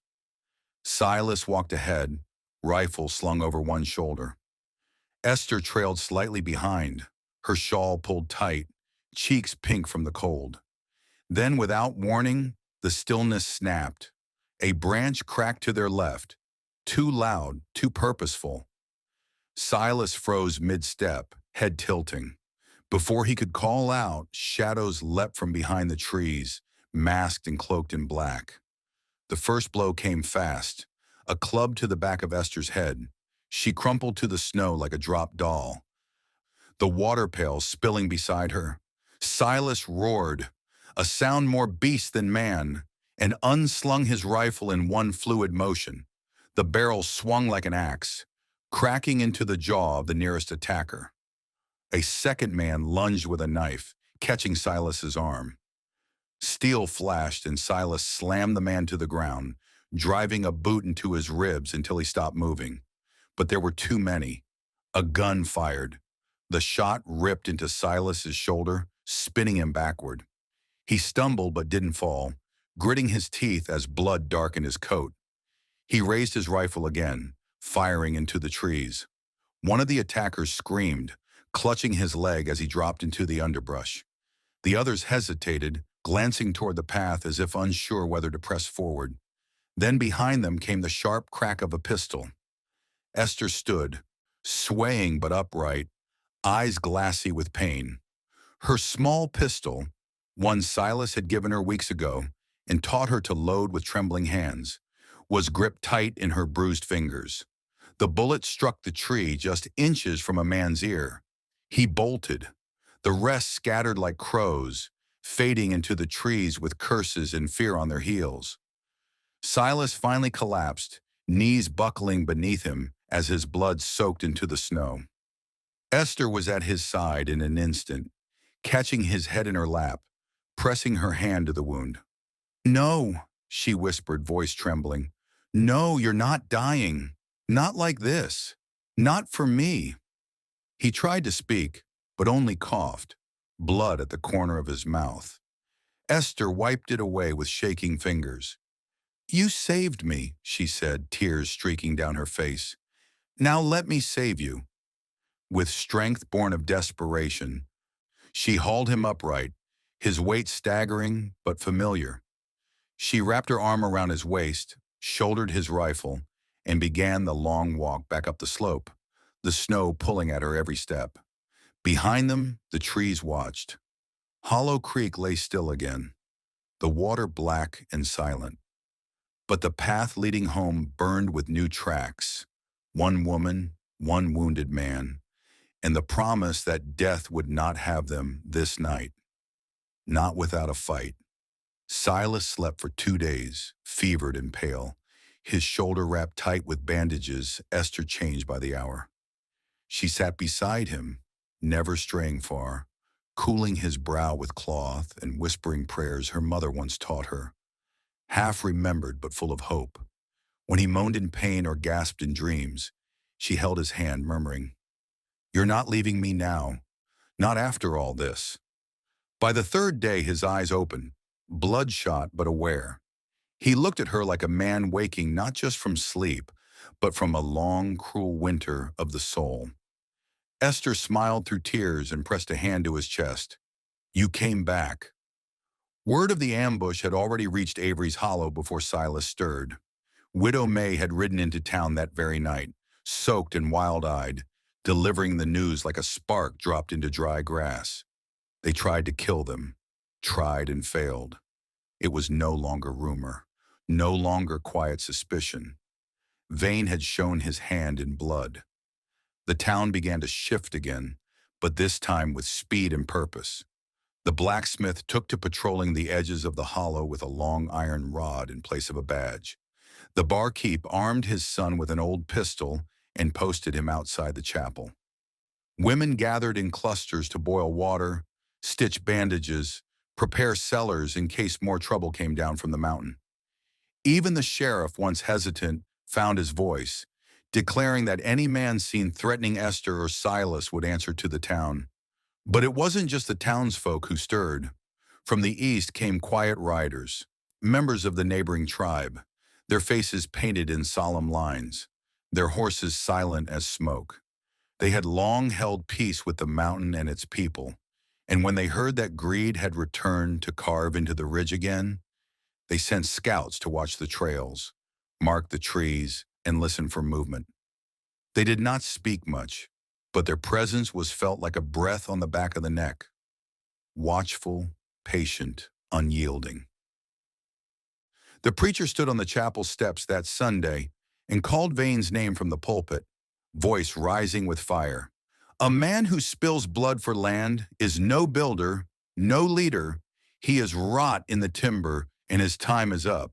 Silas walked ahead, rifle slung over one shoulder. Esther trailed slightly behind, her shawl pulled tight, cheeks pink from the cold. Then, without warning, the stillness snapped. A branch cracked to their left, too loud, too purposeful. Silas froze mid-step, head tilting. Before he could call out, shadows leapt from behind the trees, masked and cloaked in black. The first blow came fast, a club to the back of Esther's head. She crumpled to the snow like a dropped doll, the water pail spilling beside her. Silas roared, a sound more beast than man, and unslung his rifle in one fluid motion. The barrel swung like an axe, cracking into the jaw of the nearest attacker. A second man lunged with a knife, catching Silas's arm. Steel flashed and Silas slammed the man to the ground, driving a boot into his ribs until he stopped moving. But there were too many. A gun fired. The shot ripped into Silas's shoulder, spinning him backward. He stumbled but didn't fall, gritting his teeth as blood darkened his coat. He raised his rifle again, firing into the trees. One of the attackers screamed, clutching his leg as he dropped into the underbrush. The others hesitated, glancing toward the path as if unsure whether to press forward. Then behind them came the sharp crack of a pistol. Esther stood, swaying but upright, eyes glassy with pain. Her small pistol, one Silas had given her weeks ago and taught her to load with trembling hands, was gripped tight in her bruised fingers. The bullet struck the tree just inches from a man's ear. He bolted. The rest scattered like crows, fading into the trees with curses and fear on their heels. Silas finally collapsed, knees buckling beneath him as his blood soaked into the snow. Esther was at his side in an instant, catching his head in her lap, pressing her hand to the wound. "No," she whispered, voice trembling. "No, you're not dying. Not like this. Not for me." He tried to speak, but only coughed, blood at the corner of his mouth. Esther wiped it away with shaking fingers. "You saved me," she said, tears streaking down her face. "Now let me save you." With strength born of desperation, she hauled him upright, his weight staggering but familiar. She wrapped her arm around his waist, shouldered his rifle, and began the long walk back up the slope, the snow pulling at her every step. Behind them, the trees watched. Hollow Creek lay still again, the water black and silent. But the path leading home burned with new tracks, one woman, one wounded man, and the promise that death would not have them this night, not without a fight. Silas slept for 2 days, fevered and pale, his shoulder wrapped tight with bandages Esther changed by the hour. She sat beside him, never straying far, cooling his brow with cloth and whispering prayers her mother once taught her, half remembered but full of hope. When he moaned in pain or gasped in dreams, she held his hand, murmuring, "You're not leaving me now, not after all this." By the third day, his eyes opened, bloodshot but aware. He looked at her like a man waking not just from sleep, but from a long, cruel winter of the soul. Esther smiled through tears and pressed a hand to his chest. "You came back." Word of the ambush had already reached Avery's Hollow before Silas stirred. Widow May had ridden into town that very night, soaked and wild-eyed, delivering the news like a spark dropped into dry grass. They tried to kill them, tried and failed. It was no longer rumor, no longer quiet suspicion. Vane had shown his hand in blood. The town began to shift again, but this time with speed and purpose. The blacksmith took to patrolling the edges of the hollow with a long iron rod in place of a badge. The barkeep armed his son with an old pistol and posted him outside the chapel. Women gathered in clusters to boil water, stitch bandages, prepare cellars in case more trouble came down from the mountain. Even the sheriff, once hesitant, found his voice, declaring that any man seen threatening Esther or Silas would answer to the town. But it wasn't just the townsfolk who stirred. From the east came quiet riders, members of the neighboring tribe, their faces painted in solemn lines, their horses silent as smoke. They had long held peace with the mountain and its people, And when they heard that greed had returned to carve into the ridge again, they sent scouts to watch the trails, mark the trees, and listen for movement. They did not speak much, but their presence was felt like a breath on the back of the neck, watchful, patient, unyielding. The preacher stood on the chapel steps that Sunday and called Vane's name from the pulpit, voice rising with fire. A man who spills blood for land is no builder, no leader. He is rot in the timber, and his time is up.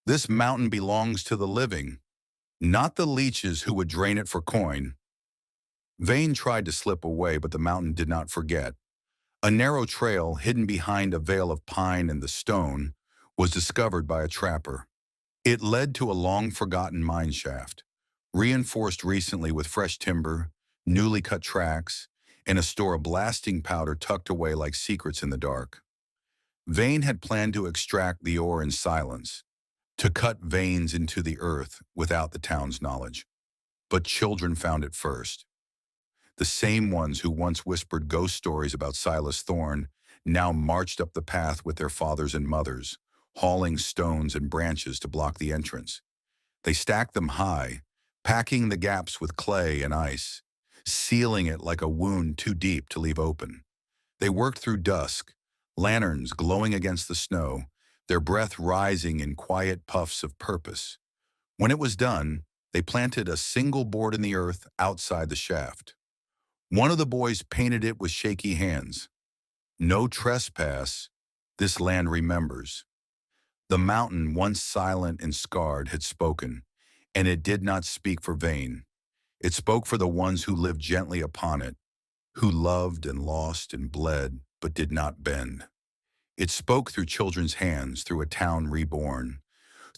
This mountain belongs to the living, not the leeches who would drain it for coin. Vane tried to slip away, but the mountain did not forget. A narrow trail hidden behind a veil of pine and the stone was discovered by a trapper. It led to a long-forgotten mine shaft, reinforced recently with fresh timber, newly cut tracks, and a store of blasting powder tucked away like secrets in the dark. Vane had planned to extract the ore in silence, to cut veins into the earth without the town's knowledge. But children found it first. The same ones who once whispered ghost stories about Silas Thorne now marched up the path with their fathers and mothers, hauling stones and branches to block the entrance. They stacked them high, packing the gaps with clay and ice, sealing it like a wound too deep to leave open. They worked through dusk, lanterns glowing against the snow, their breath rising in quiet puffs of purpose. When it was done, they planted a single board in the earth outside the shaft. One of the boys painted it with shaky hands. No trespass, this land remembers. The mountain, once silent and scarred, had spoken, and it did not speak for Vane. It spoke for the ones who lived gently upon it, who loved and lost and bled, but did not bend. It spoke through children's hands, through a town reborn,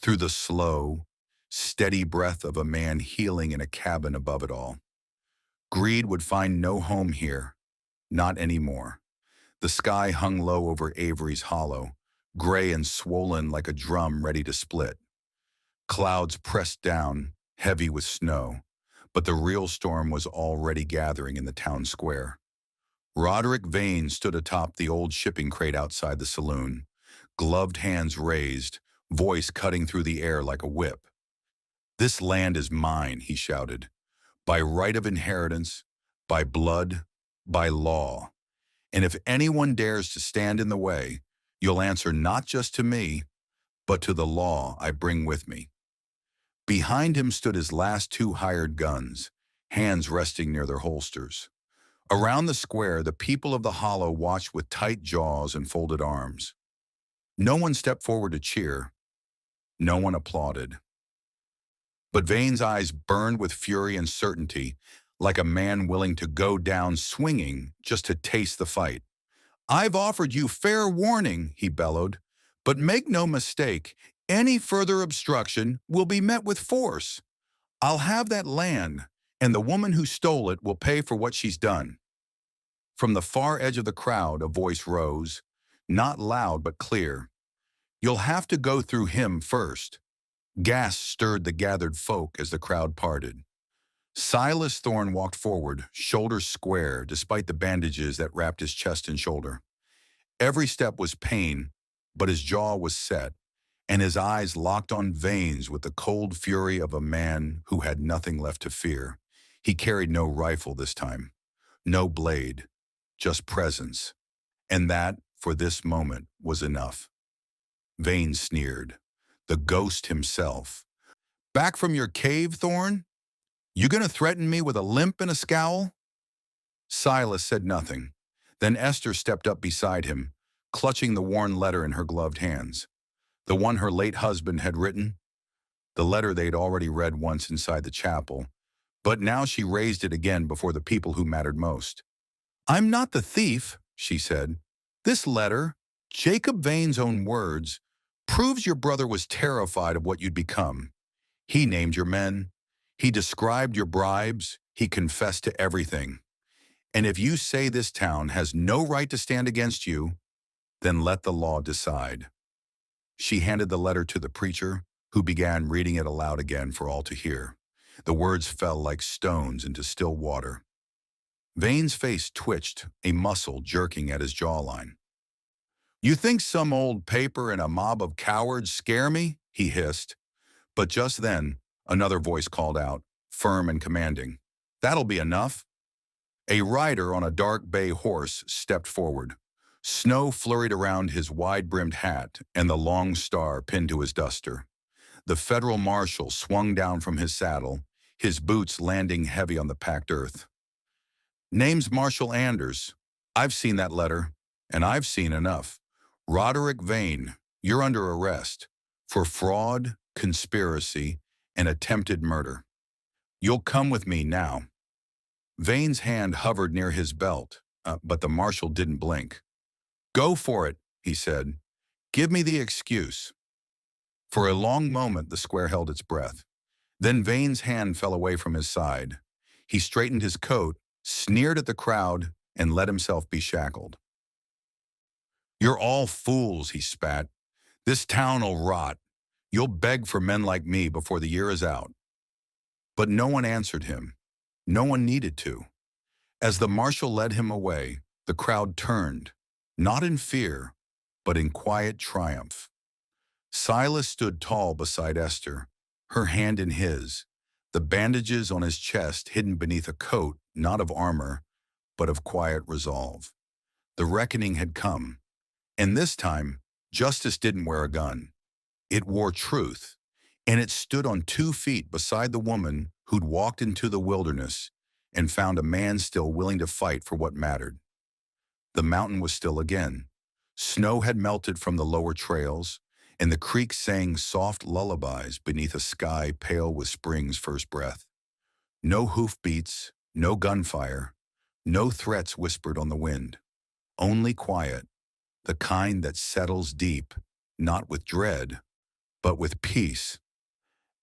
through the slow, steady breath of a man healing in a cabin above it all. Greed would find no home here, not anymore. The sky hung low over Avery's Hollow, gray and swollen like a drum ready to split. Clouds pressed down, heavy with snow, but the real storm was already gathering in the town square. Roderick Vane stood atop the old shipping crate outside the saloon, gloved hands raised, voice cutting through the air like a whip. "This land is mine," he shouted, "by right of inheritance, by blood, by law. And if anyone dares to stand in the way, you'll answer not just to me, but to the law I bring with me." Behind him stood his last two hired guns, hands resting near their holsters. Around the square, the people of the hollow watched with tight jaws and folded arms. No one stepped forward to cheer. No one applauded. But Vane's eyes burned with fury and certainty, like a man willing to go down swinging just to taste the fight. "I've offered you fair warning," he bellowed, "but make no mistake, any further obstruction will be met with force. I'll have that land, and the woman who stole it will pay for what she's done." From the far edge of the crowd, a voice rose, not loud but clear. "You'll have to go through him first." Gasps stirred the gathered folk as the crowd parted. Silas Thorne walked forward, shoulders square, despite the bandages that wrapped his chest and shoulder. Every step was pain, but his jaw was set, and his eyes locked on Vane's with the cold fury of a man who had nothing left to fear. He carried no rifle this time, no blade, just presence, and that, for this moment, was enough. Vane sneered. The ghost himself. "Back from your cave, Thorne? You gonna threaten me with a limp and a scowl?" Silas said nothing. Then Esther stepped up beside him, clutching the worn letter in her gloved hands. The one her late husband had written. The letter they'd already read once inside the chapel, but now she raised it again before the people who mattered most. "I'm not the thief," she said. "This letter, Jacob Vane's own words, proves your brother was terrified of what you'd become. He named your men. He described your bribes. He confessed to everything. And if you say this town has no right to stand against you, then let the law decide." She handed the letter to the preacher, who began reading it aloud again for all to hear. The words fell like stones into still water. Vane's face twitched, a muscle jerking at his jawline. You think some old paper and a mob of cowards scare me? He hissed. But just then, another voice called out, firm and commanding. That'll be enough. A rider on a dark bay horse stepped forward. Snow flurried around his wide-brimmed hat and the long star pinned to his duster. The federal marshal swung down from his saddle, his boots landing heavy on the packed earth. Name's Marshal Anders. I've seen that letter, and I've seen enough. Roderick Vane, you're under arrest for fraud, conspiracy, and attempted murder. You'll come with me now. Vane's hand hovered near his belt, but the marshal didn't blink. Go for it, he said. Give me the excuse. For a long moment, the square held its breath. Then Vane's hand fell away from his side. He straightened his coat, sneered at the crowd, and let himself be shackled. You're all fools, he spat. This town'll rot. You'll beg for men like me before the year is out. But no one answered him. No one needed to. As the marshal led him away, the crowd turned, not in fear, but in quiet triumph. Silas stood tall beside Esther, her hand in his, the bandages on his chest hidden beneath a coat not of armor, but of quiet resolve. The reckoning had come, and this time, justice didn't wear a gun. It wore truth, and it stood on 2 feet beside the woman who'd walked into the wilderness and found a man still willing to fight for what mattered. The mountain was still again. Snow had melted from the lower trails, and the creek sang soft lullabies beneath a sky pale with spring's first breath. No hoofbeats, no gunfire, no threats whispered on the wind. Only quiet, the kind that settles deep, not with dread, but with peace.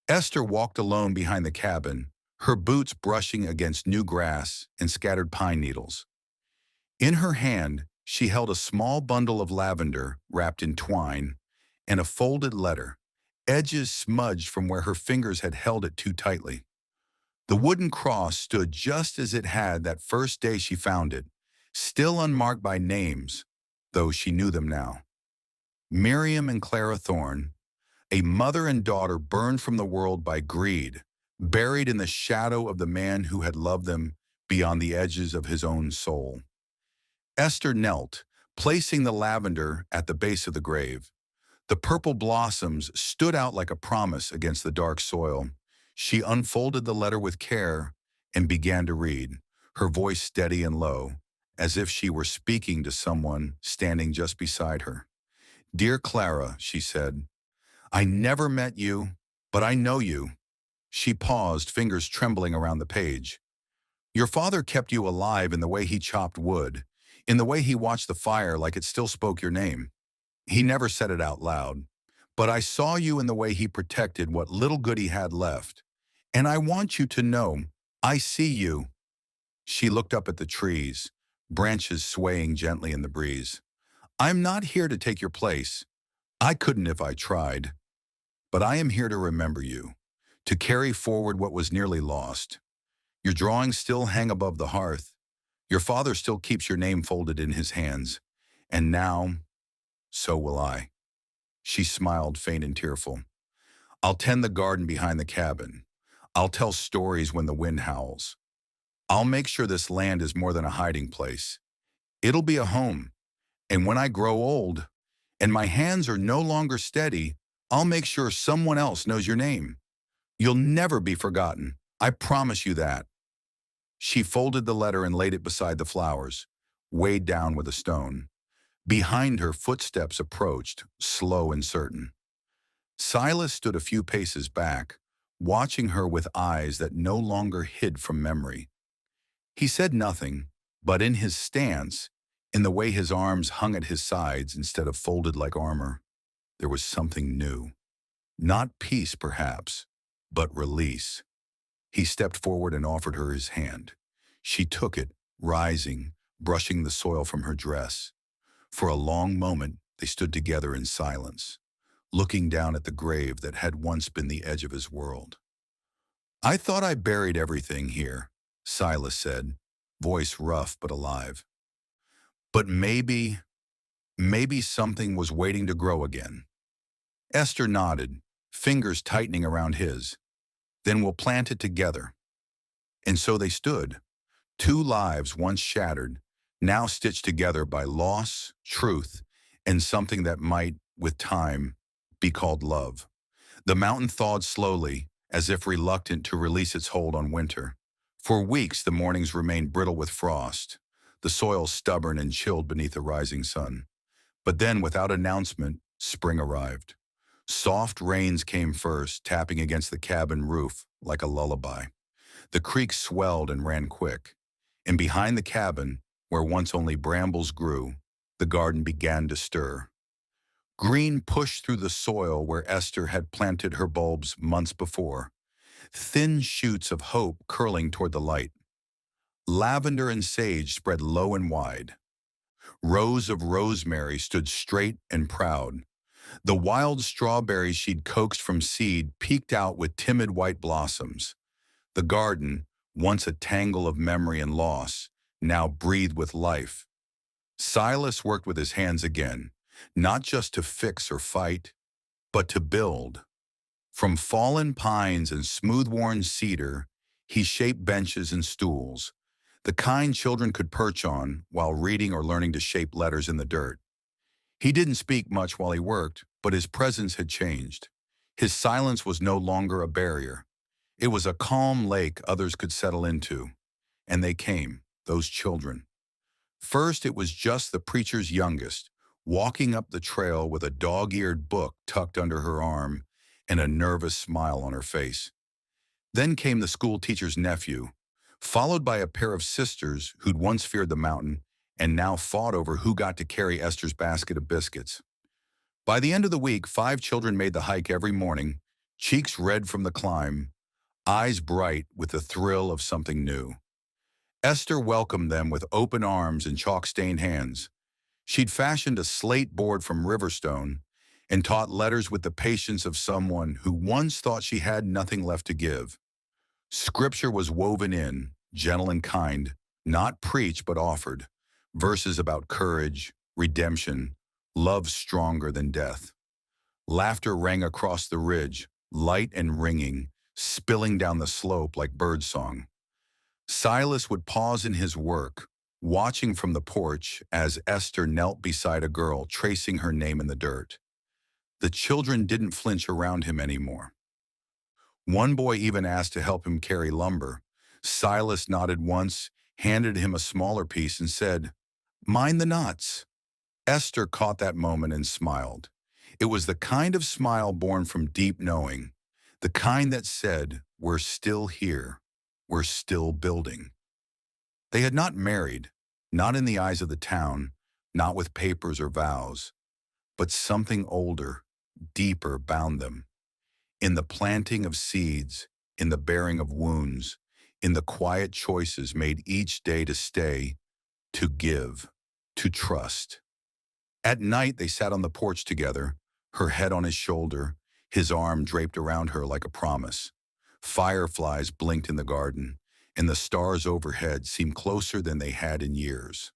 Esther walked alone behind the cabin, her boots brushing against new grass and scattered pine needles. In her hand, she held a small bundle of lavender wrapped in twine and a folded letter, edges smudged from where her fingers had held it too tightly. The wooden cross stood just as it had that first day she found it, still unmarked by names, though she knew them now. Miriam and Clara Thorne, a mother and daughter burned from the world by greed, buried in the shadow of the man who had loved them beyond the edges of his own soul. Esther knelt, placing the lavender at the base of the grave. The purple blossoms stood out like a promise against the dark soil. She unfolded the letter with care and began to read, her voice steady and low, as if she were speaking to someone standing just beside her. Dear Clara, she said, I never met you, but I know you. She paused, fingers trembling around the page. Your father kept you alive in the way he chopped wood, in the way he watched the fire like it still spoke your name. He never said it out loud, but I saw you in the way he protected what little good he had left. And I want you to know, I see you. She looked up at the trees, branches swaying gently in the breeze. I'm not here to take your place. I couldn't if I tried. But I am here to remember you, to carry forward what was nearly lost. Your drawings still hang above the hearth. Your father still keeps your name folded in his hands. And now, so will I. She smiled, faint and tearful. I'll tend the garden behind the cabin. I'll tell stories when the wind howls. I'll make sure this land is more than a hiding place. It'll be a home. And when I grow old, and my hands are no longer steady, I'll make sure someone else knows your name. You'll never be forgotten. I promise you that. She folded the letter and laid it beside the flowers, weighed down with a stone. Behind her, footsteps approached, slow and certain. Silas stood a few paces back, watching her with eyes that no longer hid from memory. He said nothing, but in his stance, in the way his arms hung at his sides instead of folded like armor, there was something new. Not peace, perhaps, but release. He stepped forward and offered her his hand. She took it, rising, brushing the soil from her dress. For a long moment, they stood together in silence, looking down at the grave that had once been the edge of his world. I thought I buried everything here, Silas said. voice rough but alive. But maybe something was waiting to grow again. Esther nodded, fingers tightening around his. Then we'll plant it together. And so they stood, two lives once shattered, now stitched together by loss, truth, and something that might, with time, be called love. The mountain thawed slowly, as if reluctant to release its hold on winter. For weeks the mornings remained brittle with frost, the soil stubborn and chilled beneath the rising sun. But then, without announcement, spring arrived. Soft rains came first, tapping against the cabin roof like a lullaby. The creek swelled and ran quick, and behind the cabin, where once only brambles grew, the garden began to stir. Green pushed through the soil where Esther had planted her bulbs months before, thin shoots of hope curling toward the light. Lavender and sage spread low and wide. Rows of rosemary stood straight and proud. The wild strawberries she'd coaxed from seed peeked out with timid white blossoms. The garden, once a tangle of memory and loss, now breathed with life. Silas worked with his hands again, not just to fix or fight, but to build. From fallen pines and smooth-worn cedar, he shaped benches and stools, the kind children could perch on while reading or learning to shape letters in the dirt. He didn't speak much while he worked, but his presence had changed. His silence was no longer a barrier. It was a calm lake others could settle into. And they came, those children. First, it was just the preacher's youngest, walking up the trail with a dog-eared book tucked under her arm and a nervous smile on her face. Then came the school teacher's nephew, followed by a pair of sisters who'd once feared the mountain and now fought over who got to carry Esther's basket of biscuits. By the end of the week, 5 children made the hike every morning, cheeks red from the climb, eyes bright with the thrill of something new. Esther welcomed them with open arms and chalk-stained hands. She'd fashioned a slate board from Riverstone and taught letters with the patience of someone who once thought she had nothing left to give. Scripture was woven in, gentle and kind, not preached but offered, verses about courage, redemption, love stronger than death. Laughter rang across the ridge, light and ringing, spilling down the slope like birdsong. Silas would pause in his work, watching from the porch as Esther knelt beside a girl tracing her name in the dirt. The children didn't flinch around him anymore. One boy even asked to help him carry lumber. Silas nodded once, handed him a smaller piece and said, "Mind the knots." Esther caught that moment and smiled. It was the kind of smile born from deep knowing, the kind that said, "We're still here. We're still building." They had not married, not in the eyes of the town, not with papers or vows, but something older, deeper bound them. In the planting of seeds, in the bearing of wounds, in the quiet choices made each day to stay, to give, to trust. At night they sat on the porch together, her head on his shoulder, his arm draped around her like a promise. Fireflies blinked in the garden, and the stars overhead seemed closer than they had in years.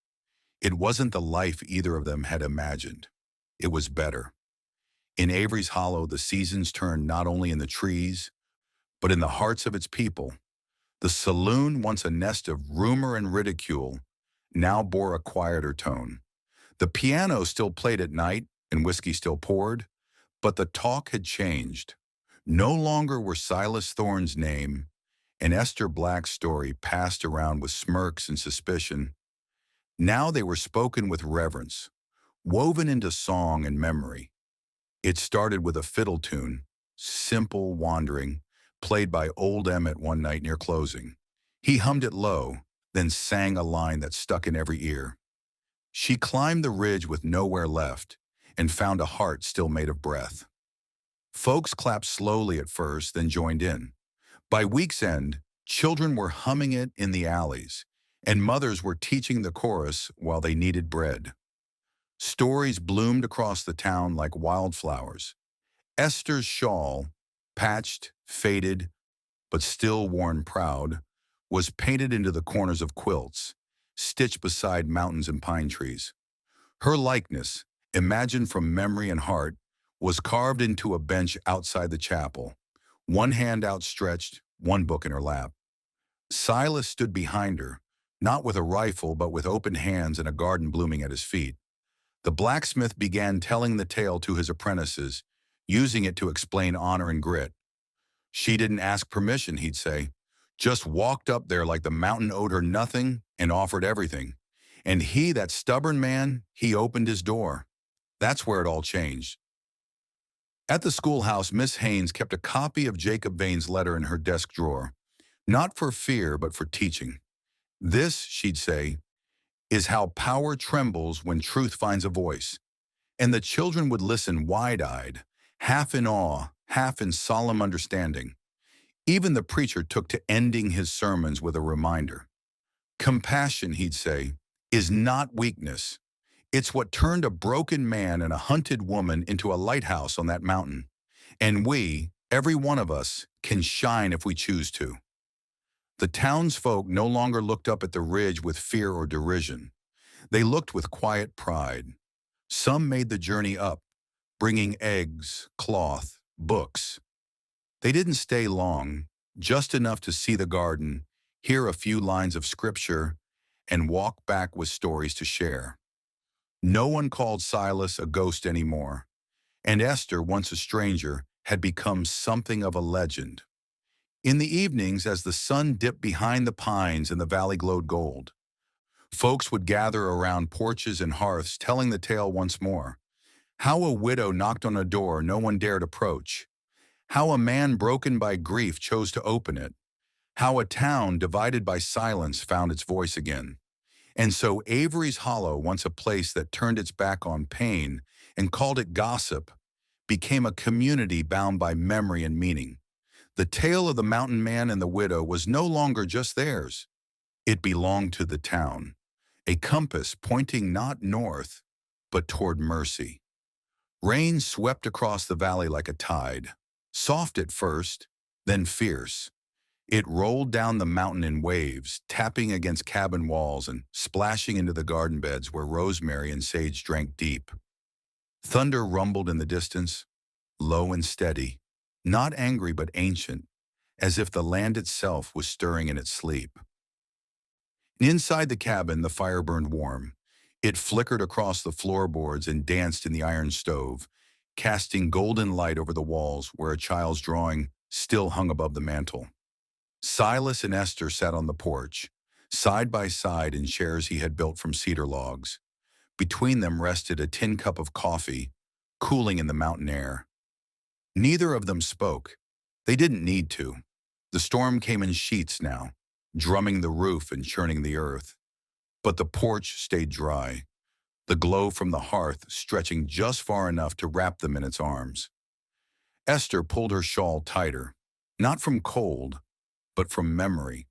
It wasn't the life either of them had imagined. It was better. In Avery's Hollow, the seasons turned not only in the trees, but in the hearts of its people. The saloon, once a nest of rumor and ridicule, now bore a quieter tone. The piano still played at night, and whiskey still poured, but the talk had changed. No longer were Silas Thorne's name and Esther Black's story passed around with smirks and suspicion. Now they were spoken with reverence, woven into song and memory. It started with a fiddle tune, simple, wandering, played by old Emmett one night near closing. He hummed it low, then sang a line that stuck in every ear. She climbed the ridge with nowhere left and found a heart still made of breath. Folks clapped slowly at first, then joined in. By week's end, children were humming it in the alleys, and mothers were teaching the chorus while they kneaded bread. Stories bloomed across the town like wildflowers. Esther's shawl, patched, faded, but still worn proud, was painted into the corners of quilts, stitched beside mountains and pine trees. Her likeness, imagined from memory and heart, was carved into a bench outside the chapel, one hand outstretched, one book in her lap. Silas stood behind her, not with a rifle but with open hands and a garden blooming at his feet. The blacksmith began telling the tale to his apprentices, using it to explain honor and grit. She didn't ask permission, he'd say. Just walked up there like the mountain owed her nothing and offered everything. And he, that stubborn man, he opened his door. That's where it all changed. At the schoolhouse, Miss Haynes kept a copy of Jacob Vane's letter in her desk drawer, not for fear but for teaching. This, she'd say, is how power trembles when truth finds a voice. And the children would listen wide-eyed, half in awe, half in solemn understanding. Even the preacher took to ending his sermons with a reminder. Compassion, he'd say, is not weakness. It's what turned a broken man and a hunted woman into a lighthouse on that mountain. And we, every one of us, can shine if we choose to. The townsfolk no longer looked up at the ridge with fear or derision. They looked with quiet pride. Some made the journey up, bringing eggs, cloth, books. They didn't stay long, just enough to see the garden, hear a few lines of scripture, and walk back with stories to share. No one called Silas a ghost anymore, and Esther, once a stranger, had become something of a legend. In the evenings, as the sun dipped behind the pines and the valley glowed gold, folks would gather around porches and hearths telling the tale once more. How a widow knocked on a door no one dared approach. How a man broken by grief chose to open it. How a town divided by silence found its voice again. And so Avery's Hollow, once a place that turned its back on pain and called it gossip, became a community bound by memory and meaning. The tale of the mountain man and the widow was no longer just theirs. It belonged to the town, a compass pointing not north, but toward mercy. Rain swept across the valley like a tide, soft at first, then fierce. It rolled down the mountain in waves, tapping against cabin walls and splashing into the garden beds where rosemary and sage drank deep. Thunder rumbled in the distance, low and steady, not angry but ancient, as if the land itself was stirring in its sleep. Inside the cabin, the fire burned warm. It flickered across the floorboards and danced in the iron stove, casting golden light over the walls where a child's drawing still hung above the mantel. Silas and Esther sat on the porch, side by side in chairs he had built from cedar logs. Between them rested a tin cup of coffee, cooling in the mountain air. Neither of them spoke. They didn't need to. The storm came in sheets now, drumming the roof and churning the earth. But the porch stayed dry, the glow from the hearth stretching just far enough to wrap them in its arms. Esther pulled her shawl tighter, not from cold, but from memory.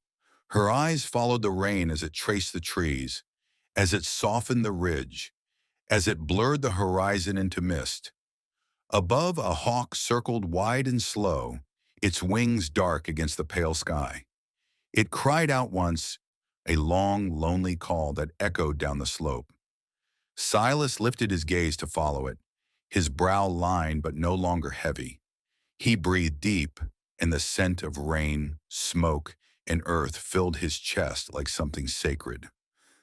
Her eyes followed the rain as it traced the trees, as it softened the ridge, as it blurred the horizon into mist. Above, a hawk circled wide and slow, its wings dark against the pale sky. It cried out once, a long, lonely call that echoed down the slope. Silas lifted his gaze to follow it, his brow lined but no longer heavy. He breathed deep, and the scent of rain, smoke, and earth filled his chest like something sacred.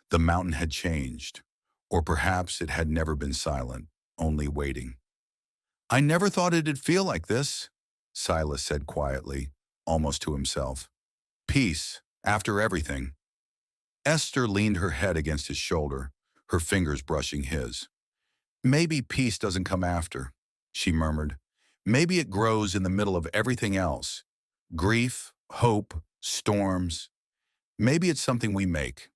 The mountain had changed, or perhaps it had never been silent, only waiting. "I never thought it'd feel like this," Silas said quietly, almost to himself. "Peace, after everything." Esther leaned her head against his shoulder, her fingers brushing his. "Maybe peace doesn't come after," she murmured. "Maybe it grows in the middle of everything else. Grief, hope, storms. Maybe it's something we make."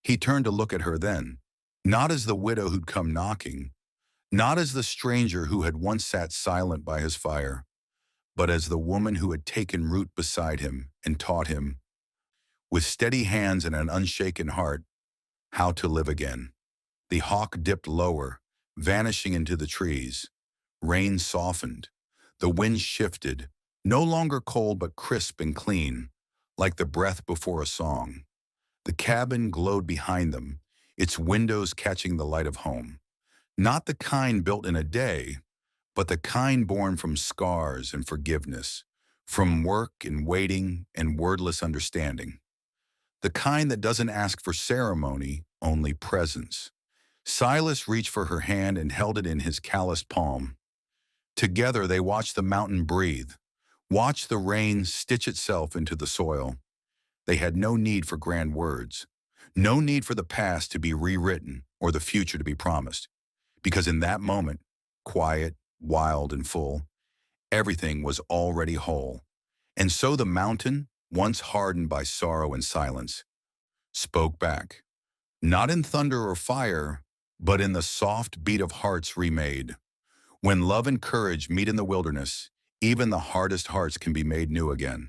He turned to look at her then, not as the widow who'd come knocking, not as the stranger who had once sat silent by his fire, but as the woman who had taken root beside him and taught him, with steady hands and an unshaken heart, how to live again. The hawk dipped lower, vanishing into the trees. Rain softened. The wind shifted, no longer cold but crisp and clean, like the breath before a song. The cabin glowed behind them, its windows catching the light of home. Not the kind built in a day, but the kind born from scars and forgiveness, from work and waiting and wordless understanding. The kind that doesn't ask for ceremony, only presence. Silas reached for her hand and held it in his calloused palm. Together they watched the mountain breathe, watched the rain stitch itself into the soil. They had no need for grand words, no need for the past to be rewritten or the future to be promised, because in that moment, quiet, wild, and full, everything was already whole. And so the mountain, once hardened by sorrow and silence, spoke back, not in thunder or fire, but in the soft beat of hearts remade. When love and courage meet in the wilderness, even the hardest hearts can be made new again.